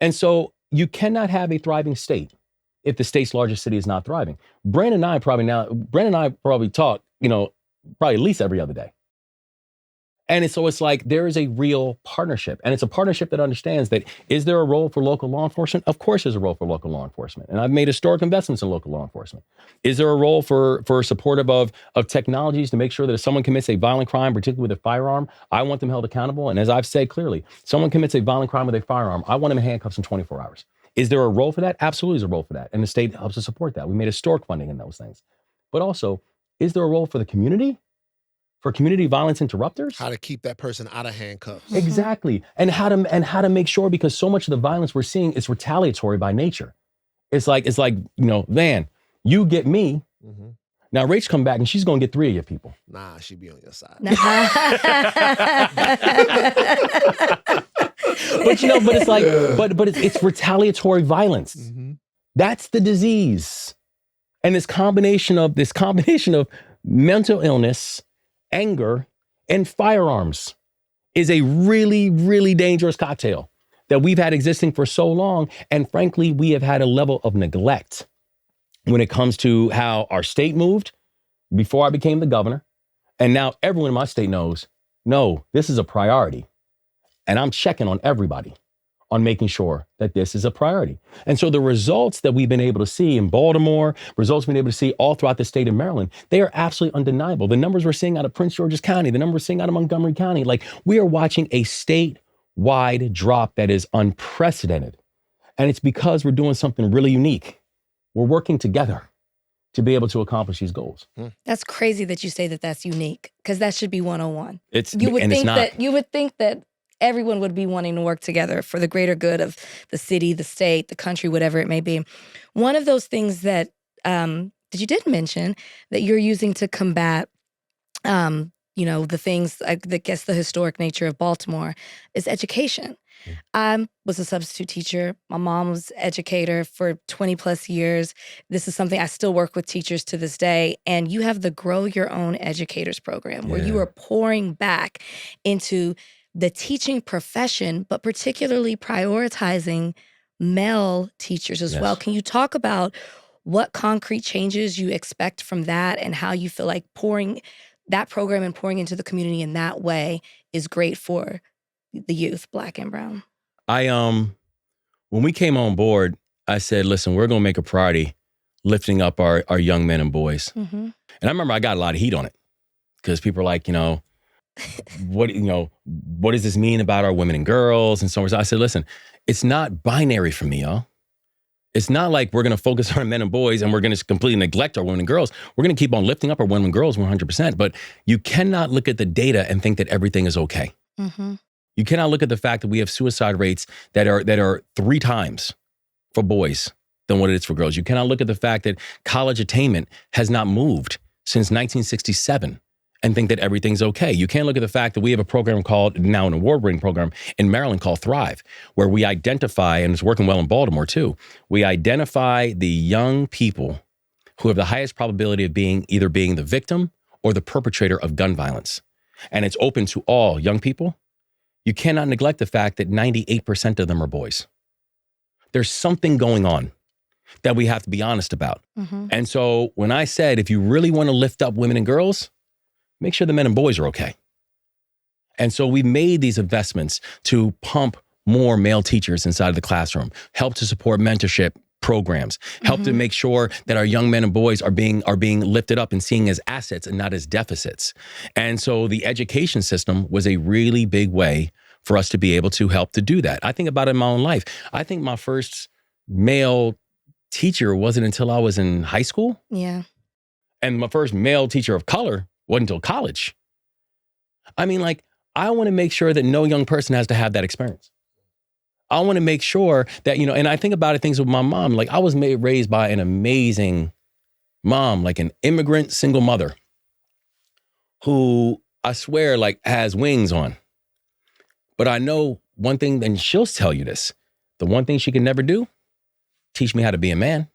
And so you cannot have a thriving state if the state's largest city is not thriving. Brandon and I probably talk, probably at least every other day. And it's like there is a real partnership, and it's a partnership that understands that, is there a role for local law enforcement? Of course there's a role for local law enforcement. And I've made historic investments in local law enforcement. Is there a role for supportive of technologies to make sure that if someone commits a violent crime, particularly with a firearm, I want them held accountable? And as I've said clearly, someone commits a violent crime with a firearm, I want them in handcuffs in 24 hours. Is there a role for that? Absolutely, there's a role for that. And the state helps to support that. We made historic funding in those things. But also, is there a role for the community? For community violence interrupters? How to keep that person out of handcuffs. Exactly. And how to make sure, because so much of the violence we're seeing is retaliatory by nature. It's like, Van, you get me. Mm-hmm. Now Rach come back and she's gonna get 3 of your people. Nah, she be on your side. But it's like, but it's retaliatory violence. Mm-hmm. That's the disease. And this combination of mental illness, anger, and firearms is a really, really dangerous cocktail that we've had existing for so long. And frankly, we have had a level of neglect when it comes to how our state moved before I became the governor. And now everyone in my state knows, no, this is a priority. And I'm checking on everybody on making sure that this is a priority. And so the results that we've been able to see in Baltimore, results we've been able to see all throughout the state of Maryland, they are absolutely undeniable. The numbers we're seeing out of Prince George's County, the numbers we're seeing out of Montgomery County, like we are watching a statewide drop that is unprecedented. And it's because we're doing something really unique. We're working together to be able to accomplish these goals. That's crazy that you say that that's unique, because that should be 101. You would think that everyone would be wanting to work together for the greater good of the city, the state, the country, whatever it may be. One of those things that you did mention that you're using to combat, the things, I guess the historic nature of Baltimore, is education. I was a substitute teacher. My mom was an educator for 20 plus years. This is something I still work with teachers to this day. And you have the Grow Your Own Educators program where you are pouring back into the teaching profession, but particularly prioritizing male teachers as well. Can you talk about what concrete changes you expect from that and how you feel like pouring that program and pouring into the community in that way is great for the youth, Black and brown? When we came on board, I said, listen, we're going to make a priority lifting up our young men and boys. Mm-hmm. And I remember I got a lot of heat on it because people are like, what does this mean about our women and girls and so on? So I said, listen, it's not binary for me, y'all. It's not like we're going to focus on our men and boys and we're going to completely neglect our women and girls. We're going to keep on lifting up our women and girls 100%. But you cannot look at the data and think that everything is okay. Mm-hmm. You cannot look at the fact that we have suicide rates that are 3 times for boys than what it is for girls. You cannot look at the fact that college attainment has not moved since 1967. and think that everything's okay. You can't look at the fact that we have a program called, now an award-winning program in Maryland called Thrive, where we identify, and it's working well in Baltimore too, we identify the young people who have the highest probability of either being the victim or the perpetrator of gun violence. And it's open to all young people. You cannot neglect the fact that 98% of them are boys. There's something going on that we have to be honest about. Mm-hmm. And so when I said, if you really want to lift up women and girls, make sure the men and boys are okay. And so we made these investments to pump more male teachers inside of the classroom, help to support mentorship programs, help to make sure that our young men and boys are being lifted up and seen as assets and not as deficits. And so the education system was a really big way for us to be able to help to do that. I think about it in my own life. I think my first male teacher wasn't until I was in high school. Yeah. And my first male teacher of color wasn't until college. I mean, like, I want to make sure that no young person has to have that experience. I want to make sure that, you know, and I think about things with my mom. Like, I was raised by an amazing mom, like an immigrant single mother who I swear, like, has wings on. But I know one thing, and she'll tell you this, the one thing she can never do, teach me how to be a man.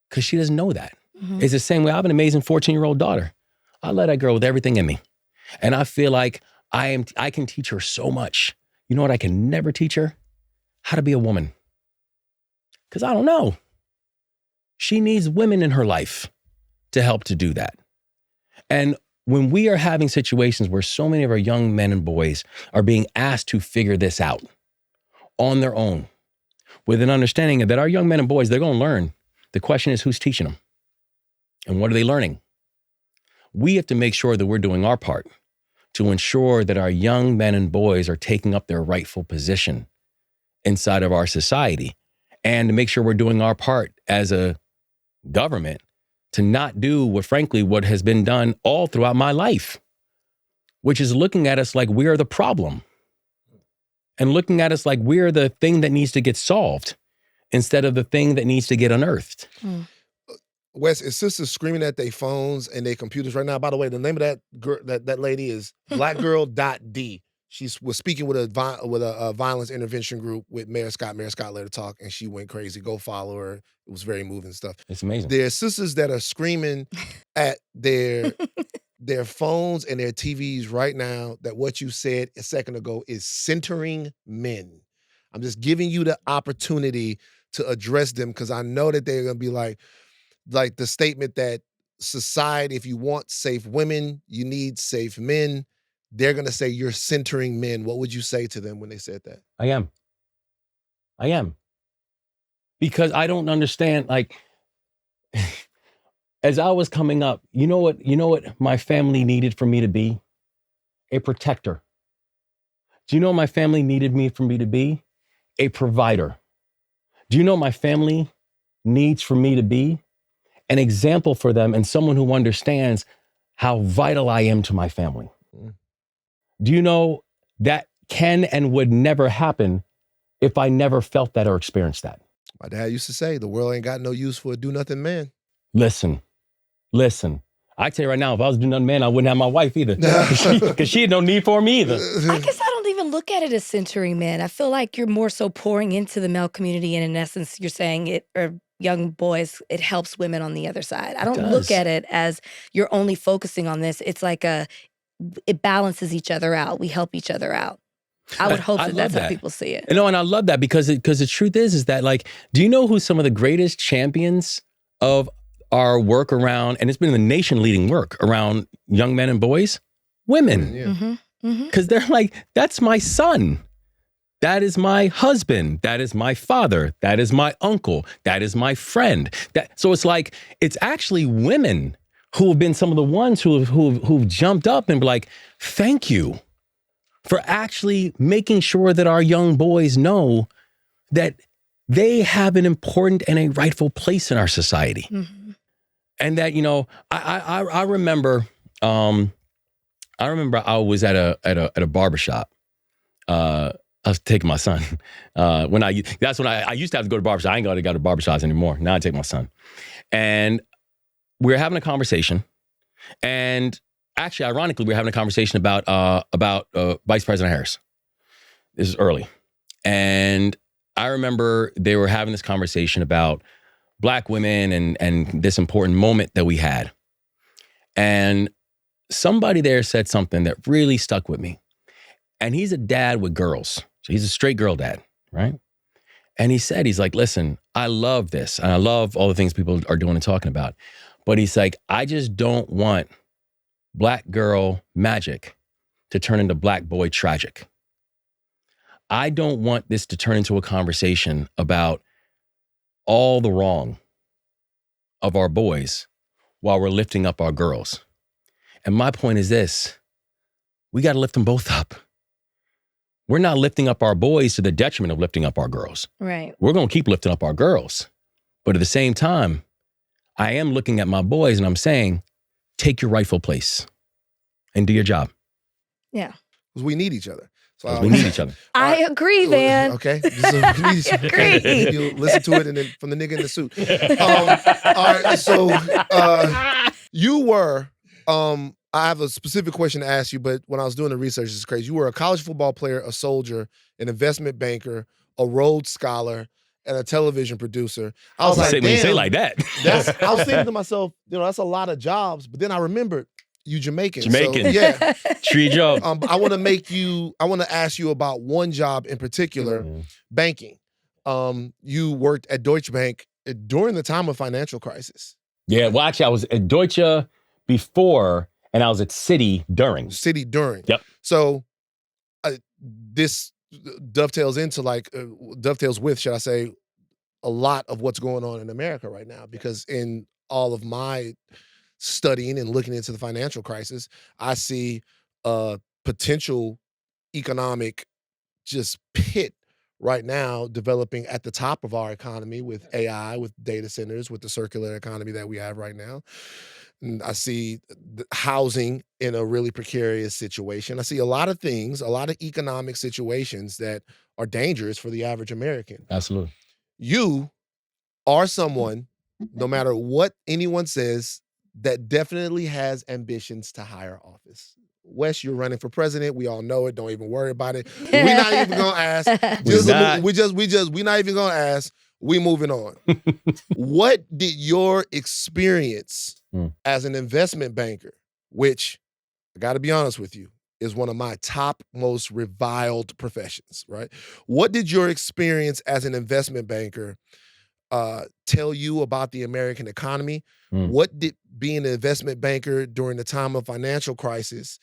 Because she doesn't know that. Mm-hmm. It's the same way. I have an amazing 14-year-old daughter. I love that girl with everything in me. And I feel like I can teach her so much. You know what I can never teach her? How to be a woman. Because I don't know. She needs women in her life to help to do that. And when we are having situations where so many of our young men and boys are being asked to figure this out on their own, with an understanding that our young men and boys, they're going to learn. The question is, who's teaching them? And what are they learning? We have to make sure that we're doing our part to ensure that our young men and boys are taking up their rightful position inside of our society, and to make sure we're doing our part as a government to not do what has been done all throughout my life, which is looking at us like we're the problem and looking at us like we're the thing that needs to get solved instead of the thing that needs to get unearthed. Mm. Wes, is sisters screaming at their phones and their computers right now? By the way, the name of that girl, that lady is blackgirl.d. She was speaking with a violence intervention group with Mayor Scott. Mayor Scott let her talk, and she went crazy. Go follow her. It was very moving stuff. It's amazing. There are sisters that are screaming at their phones and their TVs right now that what you said a second ago is centering men. I'm just giving you the opportunity to address them because I know that they're going to be like the statement that society, if you want safe women, you need safe men. They're going to say you're centering men. What would you say to them when they said that? I am. Because I don't understand, like, as I was coming up, you know what my family needed for me to be? A protector. Do you know what my family needed for me to be? A provider. Do you know what my family needs for me to be? An example for them and someone who understands how vital I am to my family. Do you know that can and would never happen if I never felt that or experienced that? My dad used to say, the world ain't got no use for a do-nothing man. Listen. I tell you right now, if I was a do-nothing man, I wouldn't have my wife either. Because she had no need for me either. I guess I don't even look at it as centering men. I feel like you're more so pouring into the male community, and in essence, you're saying it, or young boys, it helps women on the other side. I don't look at it as you're only focusing on this. It's like it balances each other out. We help each other out. I would hope that's how people see it. No, and I love that because the truth is that, like, do you know who some of the greatest champions of our work around, and it's been the nation leading work around young men and boys? Women. Yeah. Because they're like, that's my son. That is my husband. That is my father. That is my uncle. That is my friend. So it's like, it's actually women who have been some of the ones who've jumped up and be like, thank you for actually making sure that our young boys know that they have an important and a rightful place in our society. Mm-hmm. And that, you know, I remember I was at a barbershop. I was taking my son. I used to have to go to barbershop. I ain't got to go to barbershops anymore. Now I take my son. And we were having a conversation, and actually, ironically, we're having a conversation about Vice President Harris. This is early. And I remember they were having this conversation about Black women and this important moment that we had. And somebody there said something that really stuck with me. And he's a dad with girls. So he's a straight girl dad, right? And he's like, listen, I love this. And I love all the things people are doing and talking about. But he's like, I just don't want Black girl magic to turn into Black boy tragic. I don't want this to turn into a conversation about all the wrong of our boys while we're lifting up our girls. And my point is this, we got to lift them both up. We're not lifting up our boys to the detriment of lifting up our girls. Right. We're going to keep lifting up our girls. But at the same time, I am looking at my boys and I'm saying, take your rightful place and do your job. Yeah. Because we need each other. So we need each other. I agree, Van. Okay. So we need each other. Agree. You listen to it and then from the nigga in the suit. All right. So you were, I have a specific question to ask you, but when I was doing the research, it's crazy. You were a college football player, a soldier, an investment banker, a Rhodes Scholar, and a television producer. I was like, when you say like that. I was thinking to myself, that's a lot of jobs. But then I remembered you Jamaican. Jamaican. So, yeah. Tree Joe. I want to ask you about one job in particular, banking. You worked at Deutsche Bank during the time of financial crisis. Yeah, well, actually, I was at Deutsche before, and I was at Citi during. Citi during. Yep. So this dovetails with, should I say, a lot of what's going on in America right now. Because in all of my studying and looking into the financial crisis, I see a potential economic just pit right now developing at the top of our economy with AI, with data centers, with the circular economy that we have right now. And I see housing in a really precarious situation. I see a lot of things, a lot of economic situations that are dangerous for the average American. Absolutely. You are someone, no matter what anyone says, that definitely has ambitions to higher office. Wes, you're running for president. We all know it. Don't even worry about it. We're not even gonna ask. We're not even gonna ask. We moving on. What did your experience as an investment banker, which I got to be honest with you, is one of my top most reviled professions, right? What did your experience as an investment banker tell you about the American economy? What did being an investment banker during the time of financial crisis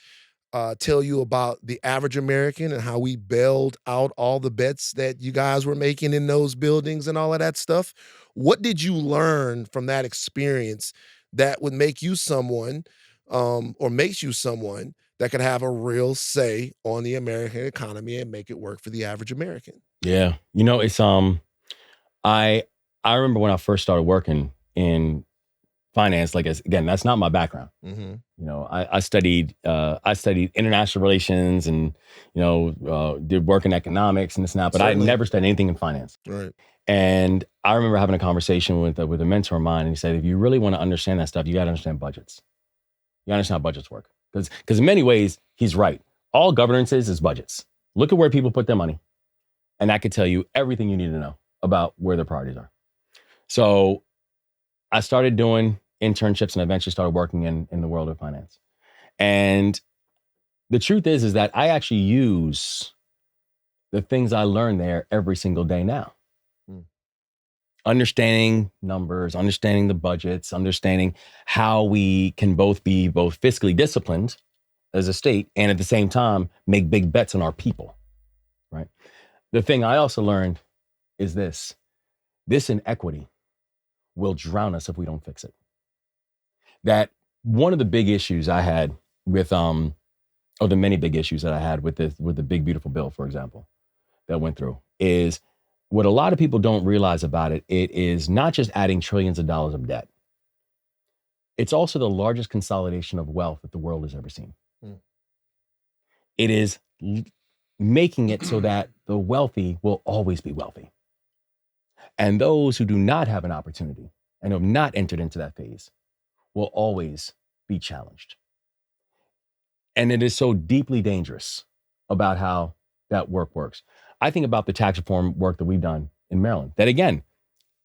tell you about the average American and how we bailed out all the bets that you guys were making in those buildings and all of that stuff? What did you learn from that experience that would make you someone or makes you someone that could have a real say on the American economy and make it work for the average American? Yeah. It's I remember when I first started working in finance, again, that's not my background. I studied international relations and, did work in economics and this and that, but I never studied anything in finance. Right. And I remember having a conversation with a mentor of mine, and he said, if you really want to understand that stuff, you got to understand budgets. You got to understand how budgets work. Because in many ways, he's right. All governance is budgets. Look at where people put their money. And I could tell you everything you need to know about where their priorities are. So I started doing internships and eventually started working in the world of finance. And the truth is that I actually use the things I learned there every single day now. Understanding numbers, understanding the budgets, understanding how we can be fiscally disciplined as a state and at the same time make big bets on our people, right? The thing I also learned is this inequity will drown us if we don't fix it. That one of the big issues I had with, or the many big issues that I had with the big, beautiful bill, for example, that went through, is what a lot of people don't realize about it. It is not just adding trillions of dollars of debt. It's also the largest consolidation of wealth that the world has ever seen. It is making it so that the wealthy will always be wealthy. And those who do not have an opportunity and have not entered into that phase will always be challenged. And it is so deeply dangerous about how that work works. I think about the tax reform work that we've done in Maryland. That again,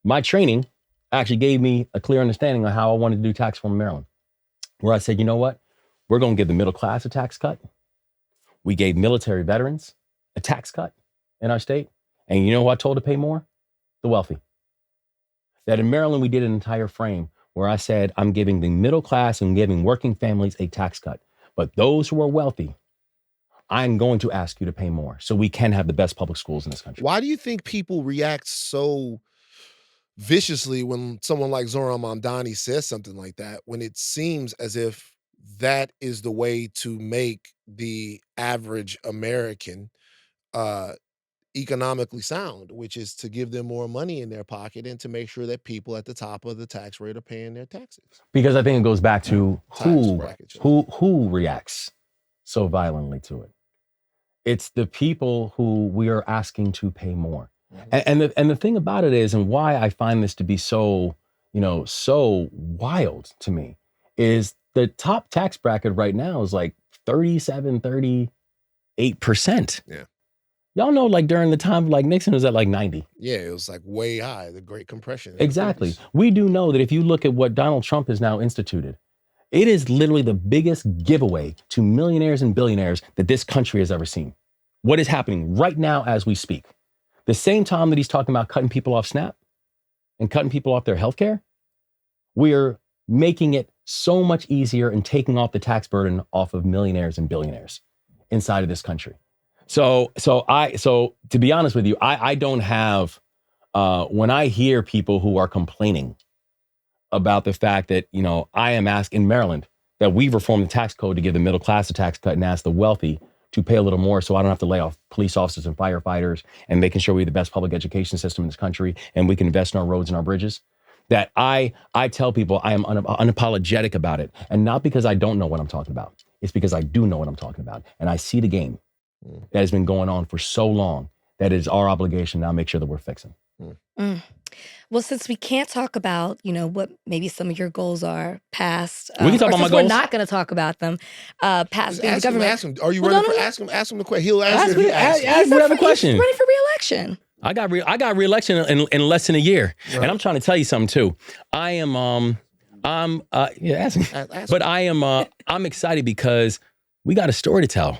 my training actually gave me a clear understanding of how I wanted to do tax reform in Maryland, where I said, you know what? We're going to give the middle class a tax cut. We gave military veterans a tax cut in our state. And you know who I told to pay more? The wealthy. That in Maryland, we did an entire frame where I said, I'm giving the middle class and giving working families a tax cut. But those who are wealthy, I'm going to ask you to pay more so we can have the best public schools in this country. Why do you think people react so viciously when someone like Zohran Mamdani says something like that, when it seems as if that is the way to make the average American economically sound, which is to give them more money in their pocket and to make sure that people at the top of the tax rate are paying their taxes? Because I think it goes back to Tax who reacts so violently to it. It's the people who we are asking to pay more. Mhm. And the thing about it is, and why I find this to be so, so wild to me, is the top tax bracket right now is like 38%. Yeah. Y'all know, like during the time of like Nixon, it was at like 90. Yeah, it was like way high, the Great Compression. Exactly. We do know that if you look at what Donald Trump has now instituted, it is literally the biggest giveaway to millionaires and billionaires that this country has ever seen. What is happening right now as we speak? The same time that he's talking about cutting people off SNAP and cutting people off their healthcare, we're making it so much easier and taking off the tax burden off of millionaires and billionaires inside of this country. So to be honest with you, I don't have, when I hear people who are complaining about the fact that, I am asking in Maryland that we've reformed the tax code to give the middle class a tax cut and ask the wealthy to pay a little more so I don't have to lay off police officers and firefighters, and making sure we have the best public education system in this country and we can invest in our roads and our bridges. That I tell people I am unapologetic about it. And not because I don't know what I'm talking about. It's because I do know what I'm talking about. And I see the game that has been going on for so long that it is our obligation now to make sure that we're fixing. Well, since we can't talk about, what maybe some of your goals are past, We can talk about my we're goals. not going to talk about them past Just being the ask him, government. ask him. Are you Well, running no, for? no. Ask him the question. He'll answer if you ask him. Ask whatever question. He's running for re-election. I got re-election in less than a year. Right. And I'm trying to tell you something too. I am, ask me. Ask But him. I'm excited because we got a story to tell.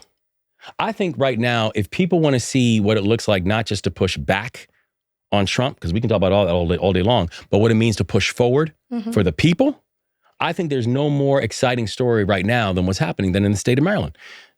I think right now, if people want to see what it looks like, not just to push back on Trump, because we can talk about all day long, but what it means to push forward for the people, I think there's no more exciting story right now than what's happening than in the state of Maryland.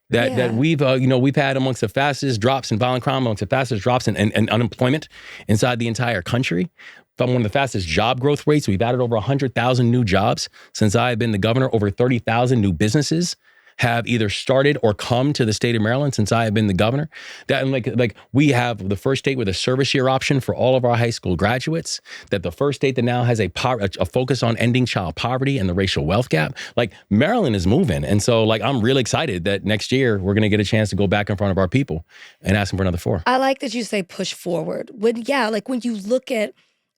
That we've had amongst the fastest drops in violent crime, amongst the fastest drops in unemployment inside the entire country. From one of the fastest job growth rates. We've added over 100,000 new jobs since I've been the governor. Over 30,000 new businesses have either started or come to the state of Maryland since I have been the governor. That and like we have the first state with a service year option for all of our high school graduates. That the first state that now has a focus on ending child poverty and the racial wealth gap. Like Maryland is moving, and so like I'm really excited that next year we're going to get a chance to go back in front of our people and ask them for another 4. I like that you say push forward. When you look at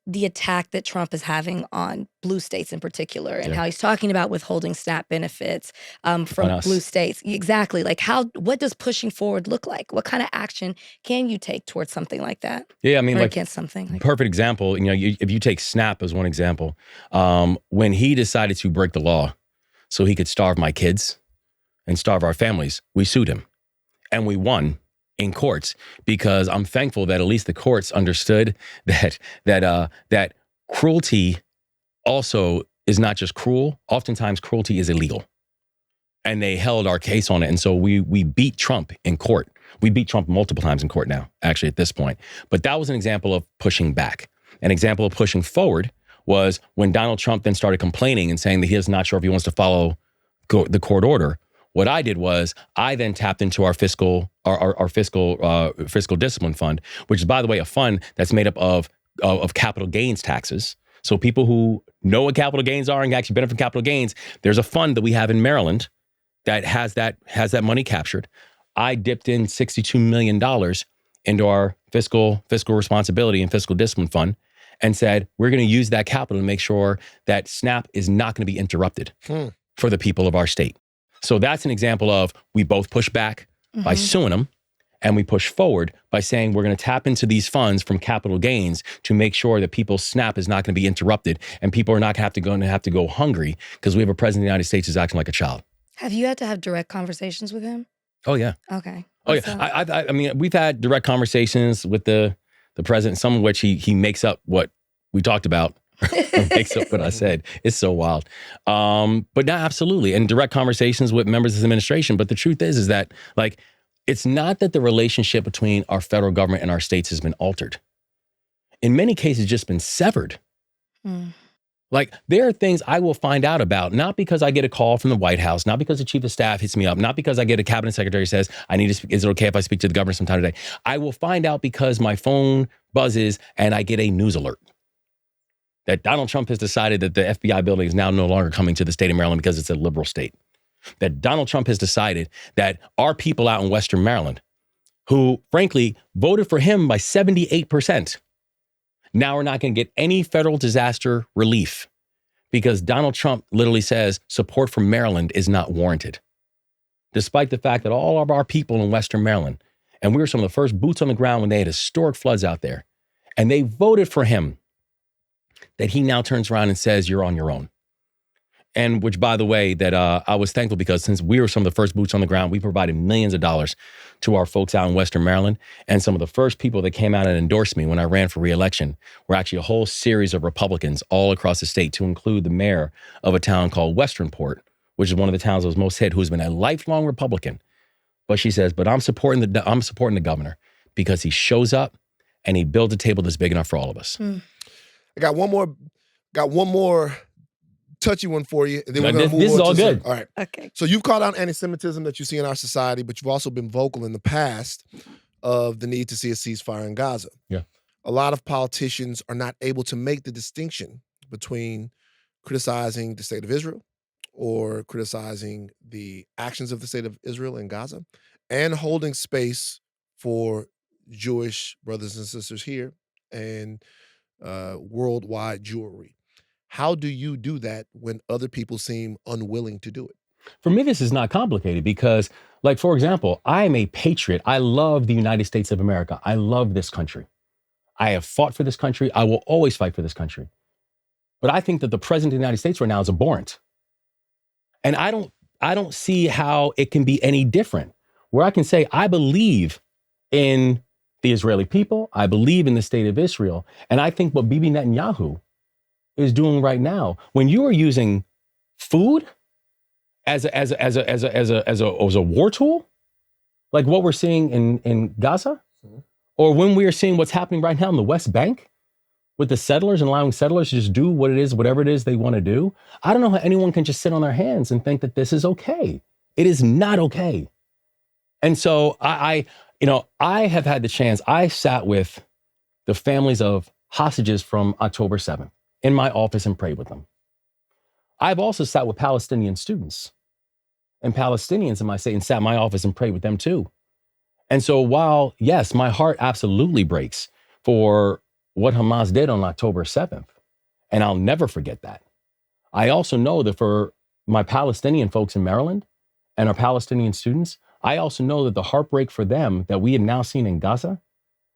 the attack that Trump is having on blue states in particular, and how he's talking about withholding SNAP benefits from blue states. Exactly. Like what does pushing forward look like? What kind of action can you take towards something like that? Yeah, I mean, or like against something. Perfect example. If you take SNAP as one example, when he decided to break the law so he could starve my kids and starve our families, we sued him, and we won in courts, because I'm thankful that at least the courts understood that cruelty also is not just cruel. Oftentimes cruelty is illegal. And they held our case on it. And so we beat Trump in court. We beat Trump multiple times in court now, actually, at this point. But that was an example of pushing back. An example of pushing forward was when Donald Trump then started complaining and saying that he is not sure if he wants to follow the court order. What I did was I then tapped into our fiscal discipline fund, which is, by the way, a fund that's made up of capital gains taxes. So people who know what capital gains are and actually benefit from capital gains, there's a fund that we have in Maryland that has that money captured. I dipped in $62 million into our fiscal responsibility and fiscal discipline fund and said, we're going to use that capital to make sure that SNAP is not going to be interrupted for the people of our state. So that's an example of we both push back by suing them, and we push forward by saying we're going to tap into these funds from capital gains to make sure that people's SNAP is not going to be interrupted and people are not going to have to go hungry because we have a president of the United States who's acting like a child. Have you had to have direct conversations with him? Oh, yeah. Okay. Oh, yeah. I mean, we've had direct conversations with the president, some of which he makes up what we talked about. Makes up what I said. It's so wild. But no, absolutely. And direct conversations with members of the administration. But the truth is that, like, it's not that the relationship between our federal government and our states has been altered. In many cases, just been severed. Like, there are things I will find out about, not because I get a call from the White House, not because the chief of staff hits me up, not because I get a cabinet secretary says, I need to speak, is it okay if I speak to the governor sometime today? I will find out because my phone buzzes and I get a news alert that Donald Trump has decided that the FBI building is now no longer coming to the state of Maryland because it's a liberal state. That Donald Trump has decided that our people out in Western Maryland, who frankly voted for him by 78%, now are not going to get any federal disaster relief because Donald Trump literally says support for Maryland is not warranted. Despite the fact that all of our people in Western Maryland, and we were some of the first boots on the ground when they had historic floods out there, and they voted for him, that he now turns around and says, you're on your own. And which, by the way, that I was thankful because since we were some of the first boots on the ground, we provided millions of dollars to our folks out in Western Maryland. And some of the first people that came out and endorsed me when I ran for re-election were actually a whole series of Republicans all across the state, to include the mayor of a town called Westernport, which is one of the towns that was most hit, who's been a lifelong Republican. But she says, but I'm supporting the governor because he shows up and he builds a table that's big enough for all of us. I got one more touchy one for you. And then we're going to move on. This is all good. All right. Okay. So you've called out anti-Semitism that you see in our society, but you've also been vocal in the past of the need to see a ceasefire in Gaza. Yeah. A lot of politicians are not able to make the distinction between criticizing the state of Israel or criticizing the actions of the state of Israel in Gaza and holding space for Jewish brothers and sisters here and worldwide Jewry. How do you do that when other people seem unwilling to do it? For me, this is not complicated because, like, for example, I am a patriot. I love the United States of America. I love this country. I have fought for this country. I will always fight for this country. But I think that the president of the United States right now is abhorrent. And I don't see how it can be any different. Where I can say, I believe in the Israeli people. I believe in the state of Israel. And I think what Bibi Netanyahu is doing right now, when you are using food as a war tool, like what we're seeing in Gaza, or when we are seeing what's happening right now in the West Bank with the settlers and allowing settlers to just do whatever it is they want to do. I don't know how anyone can just sit on their hands and think that this is okay. It is not okay. And so I have had the chance. I sat with the families of hostages from October 7th in my office and prayed with them. I've also sat with Palestinian students and Palestinians in my state and sat in my office and prayed with them too. And so while, yes, my heart absolutely breaks for what Hamas did on October 7th, and I'll never forget that, I also know that for my Palestinian folks in Maryland and our Palestinian students, I also know that the heartbreak for them that we have now seen in Gaza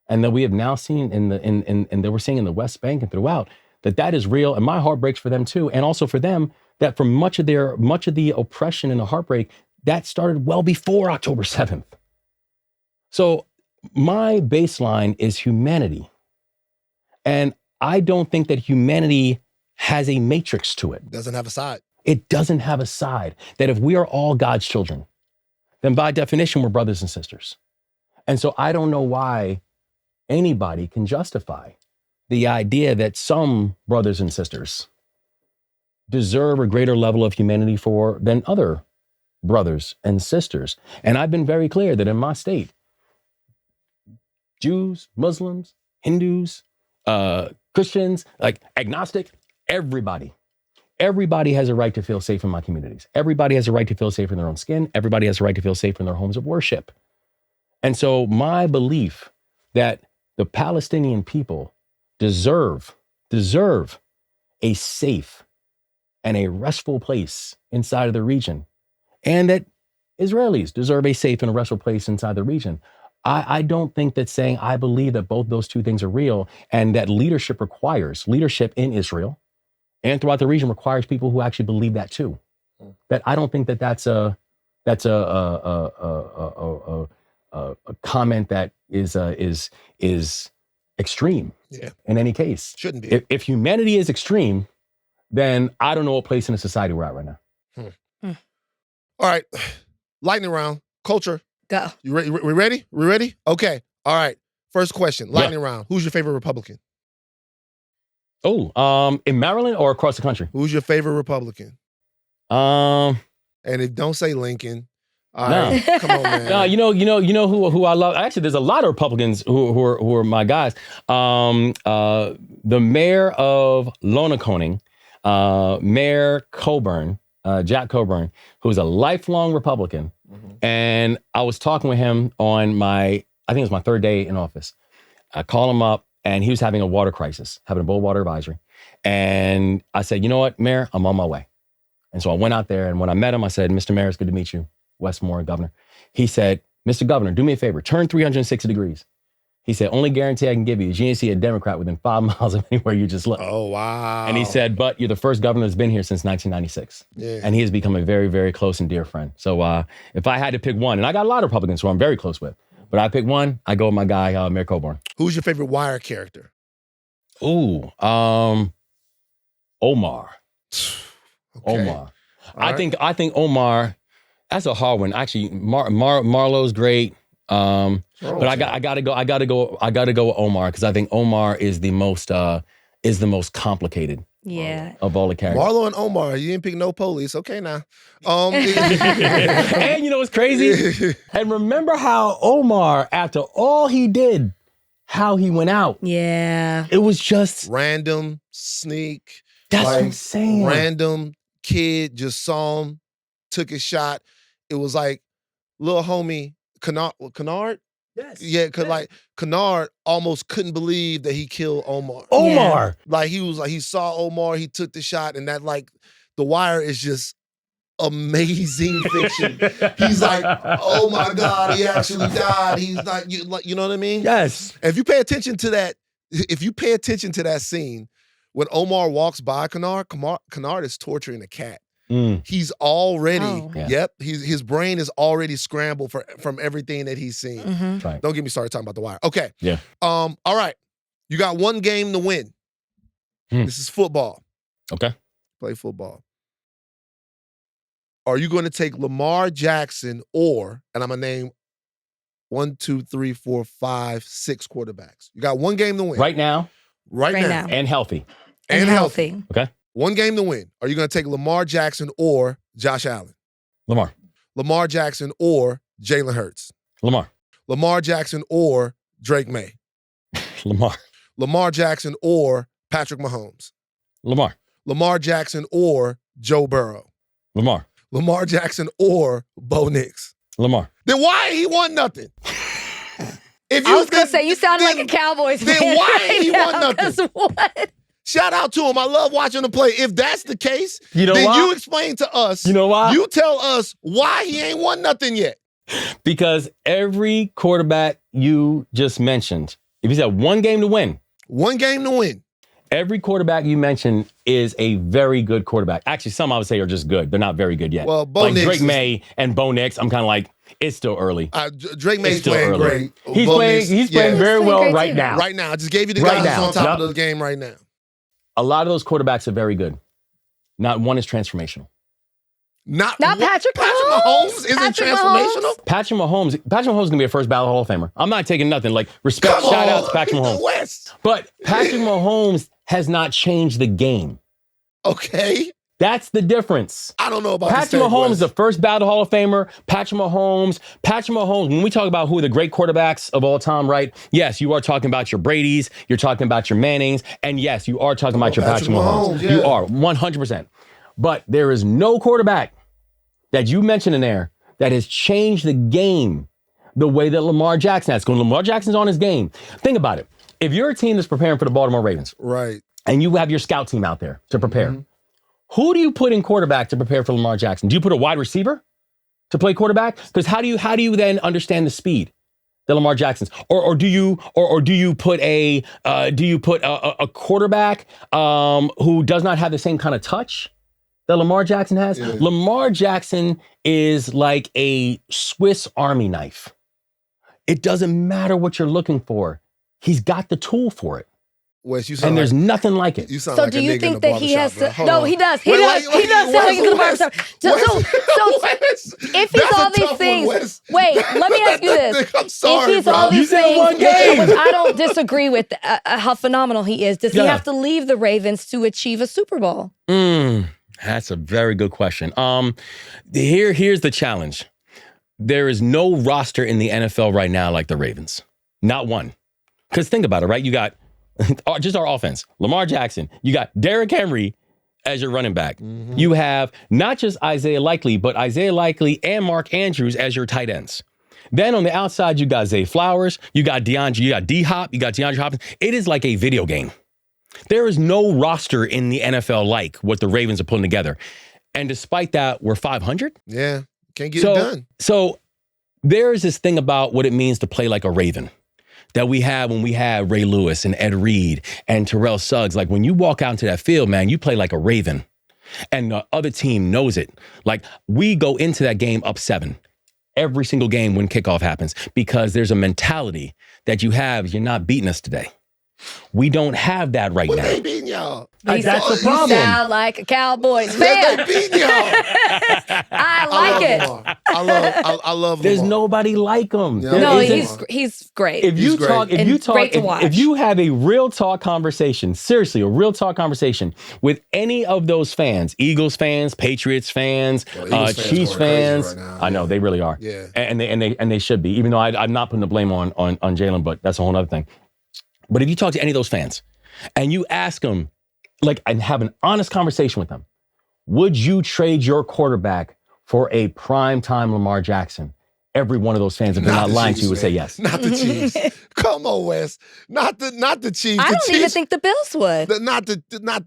and that we have now seen in that we're seeing in the West Bank and throughout, that is real. And my heart breaks for them too. And also for them that for much of the oppression and the heartbreak, that started well before October 7th. So my baseline is humanity. And I don't think that humanity has a matrix to it. Doesn't have a side. It doesn't have a side. That if we are all God's children, then by definition, we're brothers and sisters. And so I don't know why anybody can justify the idea that some brothers and sisters deserve a greater level of humanity than other brothers and sisters. And I've been very clear that in my state, Jews, Muslims, Hindus, Christians, like agnostic, everybody has a right to feel safe in my communities. Everybody has a right to feel safe in their own skin. Everybody has a right to feel safe in their homes of worship. And so my belief that the Palestinian people deserve a safe and a restful place inside of the region and that Israelis deserve a safe and restful place inside the region. I don't think that saying I believe that both those two things are real and that leadership in Israel and throughout the region requires people who actually believe that too. That I don't think that that's a comment that is extreme. Yeah. In any case, Shouldn't be. If humanity is extreme, then I don't know what place in the society we're at right now. All right, lightning round, culture. Go. You ready? We ready? We ready? Okay. All right. First question, lightning round. Who's your favorite Republican? Oh, in Maryland or across the country? Who's your favorite Republican? Um, And if don't say Lincoln. All No. right, come on, man. No, you know who I love. Actually, there's a lot of Republicans who are my guys. The mayor of Lonaconing, Mayor Coburn, Jack Coburn, who's a lifelong Republican, and I was talking with him on I think it was my third day in office. I called him up, and he was having a water crisis, having a boil water advisory, and I said, you know what, Mayor, I'm on my way. And so I went out there, and when I met him, I said, Mr. Mayor, it's good to meet you. Wes Moore, Governor. He said, Mr. Governor, do me a favor, turn 360 degrees. He said, only guarantee I can give you is you ain't see a Democrat within 5 miles of anywhere you just look. Oh, wow. And he said, but you're the first governor that's been here since 1996. Yeah. And he has become a very, very close and dear friend. So if I had to pick one, and I got a lot of Republicans who I'm very close with, but I pick one, I go with my guy, Mayor Coburn. Who's your favorite Wire character? Ooh, Omar. Okay. Omar. All I right. think Omar, that's a hard one. Actually, Marlowe's great. But I gotta go with Omar because I think Omar is the most complicated Yeah. of all the characters. Marlo and Omar, you didn't pick no police. Okay, now. And you know what's crazy? And remember how Omar, after all he did, how he went out. Yeah. It was just Random sneak. that's like, insane. Random kid just saw him, took his shot. It was like little homie Kennard. Yes. Yeah, cause like Kennard almost couldn't believe that he killed Omar. Omar. Like he was like he saw Omar, he took the shot, and that like The Wire is just amazing fiction. He's like, oh my God, he actually died. He's not you know what I mean? Yes. And if you pay attention to that scene, when Omar walks by Kennard is torturing a cat. He's already, his brain is already scrambled from everything that he's seen. Mm-hmm. Right. Don't get me started talking about The Wire. Okay. Yeah. All right. You got one game to win. This is football. Okay. Play football. Are you going to take Lamar Jackson and I'm going to name 1, 2, 3, 4, 5, 6 quarterbacks. You got one game to win. Right now. Right now. And healthy. And healthy. Okay. One game to win. Are you going to take Lamar Jackson or Josh Allen? Lamar. Lamar Jackson or Jalen Hurts? Lamar. Lamar Jackson or Drake May? Lamar. Lamar Jackson or Patrick Mahomes? Lamar. Lamar Jackson or Joe Burrow? Lamar. Lamar Jackson or Bo Nix? Lamar. Then why he won nothing? If I was going to say, you sound like a Cowboys fan. Then why right he now, won nothing? 'cause what? Shout out to him. I love watching him play. If that's the case, you know then why? you explain to us. You know why? You tell us why he ain't won nothing yet. Because every quarterback you just mentioned, if you said one game to win. One game to win. Every quarterback you mentioned is a very good quarterback. Actually, some I would say are just good. They're not very good yet. Well, Bo like Nix Drake May and Bo Nix, I'm kind of like, it's still early. Drake May's still playing early. great. He's Bo playing. Nix, He's playing very He's well playing great right too. now. Right now. I just gave you the Right guys now. on top Yep. of the game right now. A lot of those quarterbacks are very good. Not one is transformational. Not Patrick Mahomes isn't Patrick transformational? Patrick Mahomes is going to be a first ballot Hall of Famer. I'm not taking nothing. Like, respect, Come shout on. out to Patrick Mahomes. West. But Patrick Mahomes has not changed the game. Okay. That's the difference. I don't know about Patrick Mahomes is the first ballot Hall of Famer. Patrick Mahomes, when we talk about who are the great quarterbacks of all time, right? Yes, you are talking about your Bradys, you're talking about your Mannings, and yes, you are talking about your Patrick Mahomes. yeah. You are, 100%. But there is no quarterback that you mentioned in there that has changed the game the way that Lamar Jackson has. When Lamar Jackson's on his game, think about it. If you're a team that's preparing for the Baltimore Ravens, right, and you have your scout team out there to prepare, who do you put in quarterback to prepare for Lamar Jackson? Do you put a wide receiver? to play quarterback? Because how do you then understand the speed that Lamar Jackson's? Or do you put a quarterback who does not have the same kind of touch that Lamar Jackson has? Yeah. Lamar Jackson is like a Swiss Army knife. It doesn't matter what you're looking for. He's got the tool for it. Wes, you And sound there's like, nothing like it. you sound So like do a you nigga in think the that he has barbershop, to? bro. No, Hold on. he does. He Wait, does. like, He does sound like he's in the Wes, barbershop. So Wes, if he's that's all a these tough one, things, Wes. wait, let me ask you this. I'm sorry, if he's bro. all You these said things, one game. which I don't disagree with how phenomenal he is, does he Yeah. have to leave the Ravens to achieve a Super Bowl? That's a very good question. Here's the challenge. There is no roster in the NFL right now like the Ravens. Not one. Because think about it, right? You got just our offense. Lamar Jackson. You got Derrick Henry as your running back. Mm-hmm. You have not just Isaiah Likely, but Isaiah Likely and Mark Andrews as your tight ends. Then on the outside, you got Zay Flowers. You got DeAndre. You got D-Hop. You got DeAndre Hopkins. It is like a video game. There is no roster in the NFL like what the Ravens are putting together. And despite that, we're 500. Yeah, can't get it done. So there is this thing about what it means to play like a Raven that we had when we had Ray Lewis and Ed Reed and Terrell Suggs. Like when you walk out into that field, man, you play like a Raven. And the other team knows it. Like we go into that game up 7. Every single game when kickoff happens because there's a mentality that you have, you're not beating us today. We don't have that right When now. they beating y'all? That's the You problem. sound like a Cowboys They fan. beating y'all. I like it. Lamar. I love There's Lamar. nobody like him. Yeah. There No, isn't- he's great. If you He's great. talk, And great to watch. if you have a real talk conversation, seriously, a real talk conversation with any of those fans, Eagles fans, Patriots fans, Well, Eagles fans Chiefs going crazy fans, right now, I know yeah. they really are. Yeah. And they should be, even though I'm not putting the blame on Jalen, but that's a whole other thing. But if you talk to any of those fans and you ask them, like, and have an honest conversation with them, would you trade your quarterback for a primetime Lamar Jackson? Every one of those fans, if they're not the lying to Chiefs, you, would say man. yes. Not the Chiefs. Come on, Wes. Not the Chiefs. I The don't even Chiefs- think the Bills would. Not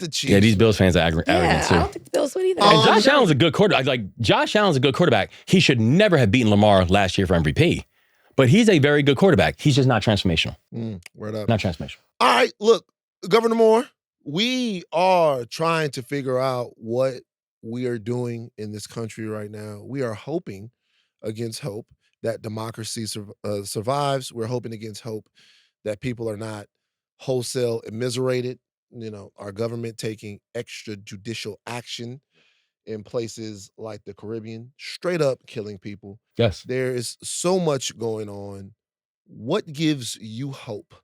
the Chiefs. Yeah, these Bills fans are arrogant Yeah, too. I don't think the Bills would either. And Josh Allen's a good quarterback. Like Josh Allen's a good quarterback. He should never have beaten Lamar last year for MVP. But he's a very good quarterback. He's just not transformational. Word up. Not transformational. All right, look, Governor Moore, we are trying to figure out what we are doing in this country right now. We are hoping against hope that democracy survives. We're hoping against hope that people are not wholesale immiserated. You know, our government taking extrajudicial action in places like the Caribbean, straight up killing people. Yes. There is so much going on. What gives you hope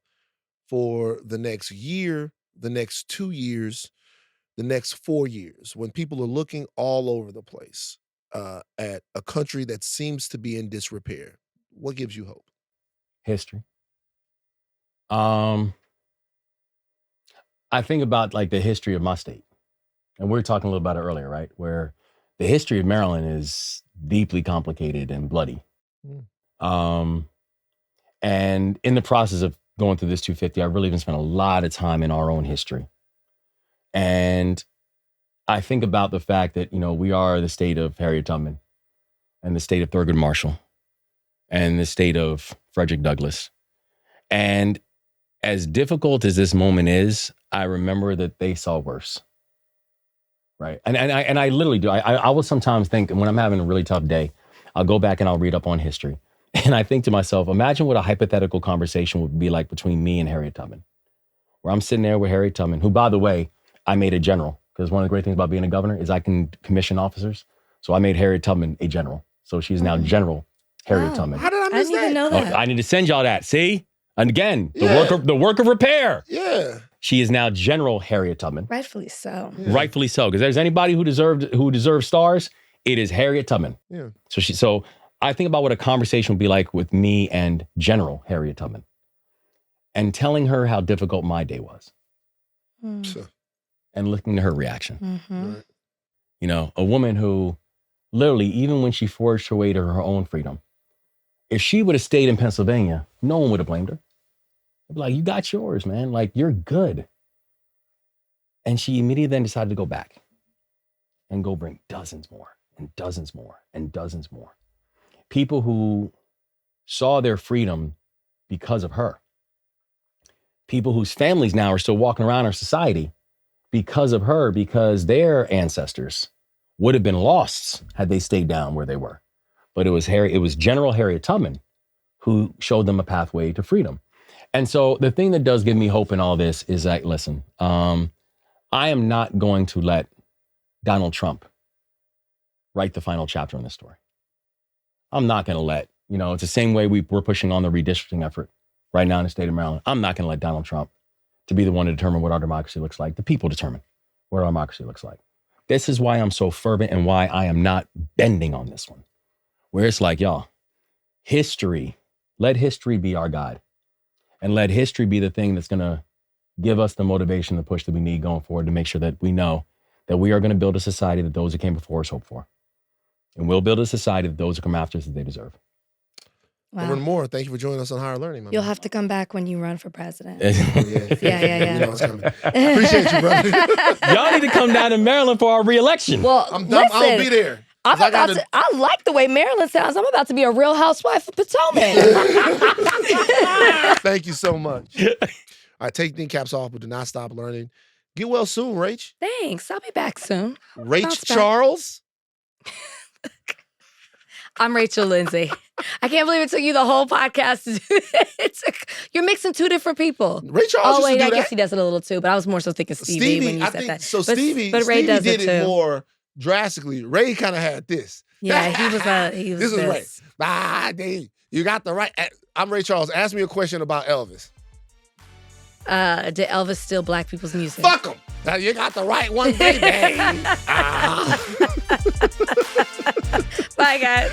for the next year, the next 2 years, the next 4 years, when people are looking all over the place at a country that seems to be in disrepair? What gives you hope? History. I think about like the history of my state. And we were talking a little about it earlier, right? Where the history of Maryland is deeply complicated and bloody. And in the process of going through this 250, I really even spent a lot of time in our own history. And I think about the fact that, you know, we are the state of Harriet Tubman and the state of Thurgood Marshall and the state of Frederick Douglass. And as difficult as this moment is, I remember that they saw worse. Right. And I literally do. I will sometimes think when I'm having a really tough day, I'll go back and I'll read up on history. And I think to myself, imagine what a hypothetical conversation would be like between me and Harriet Tubman, where I'm sitting there with Harriet Tubman, who, by the way, I made a general, because one of the great things about being a governor is I can commission officers. So I made Harriet Tubman a general. So she's now General Harriet Tubman. How did I I miss didn't even know Oh, that. I need to send y'all that. See? And again, Yeah. the work of repair. Yeah. She is now General Harriet Tubman. Rightfully so. Rightfully so. Because there's anybody who deserves stars, it is Harriet Tubman. Yeah. So I think about what a conversation would be like with me and General Harriet Tubman and telling her how difficult my day was So, and listening to her reaction. Mm-hmm. right. You know, a woman who literally, even when she forged her way to her own freedom, if she would have stayed in Pennsylvania, no one would have blamed her. They'd be like, you got yours, man. Like, you're good. And she immediately then decided to go back and go bring dozens more and dozens more and dozens more. people who saw their freedom because of her. People whose families now are still walking around our society because of her, because their ancestors would have been lost had they stayed down where they were. But it was General Harriet Tubman who showed them a pathway to freedom. And so the thing that does give me hope in all this is that, listen, I am not going to let Donald Trump write the final chapter in this story. I'm not going to let, it's the same way we're pushing on the redistricting effort right now in the state of Maryland. I'm not going to let Donald Trump to be the one to determine what our democracy looks like. The people determine what our democracy looks like. This is why I'm so fervent and why I am not bending on this one. Where it's like, y'all, let history be our guide. And let history be the thing that's going to give us the motivation, the push that we need going forward to make sure that we know that we are going to build a society that those who came before us hope for. And we'll build a society that those who come after us that they deserve. Wow. Governor Moore, thank you for joining us on Higher Learning. You'll have to come back when you run for president. Yeah. You know what's coming. Appreciate you, brother. Y'all need to come down to Maryland for our re-election. Well, I'll be there. I like the way Maryland sounds. I'm about to be a real housewife of Potomac. Thank you so much. All right, take kneecaps off, but do not stop learning. Get well soon, Rach. Thanks. I'll be back soon. Rach Charles. I'm Rachel Lindsay. I can't believe it took you the whole podcast to do it. You're mixing two different people. Ray Charles. Oh wait, I guess he does it a little too, but I was more so thinking Stevie when you said that. So but Ray Stevie does did it more drastically. Ray kind of had this. Yeah, he was This is Ray. You got the right. I'm Ray Charles. Ask me a question about Elvis. Did Elvis steal black people's music? Fuck him. Now you got the right one, baby. Bye, guys.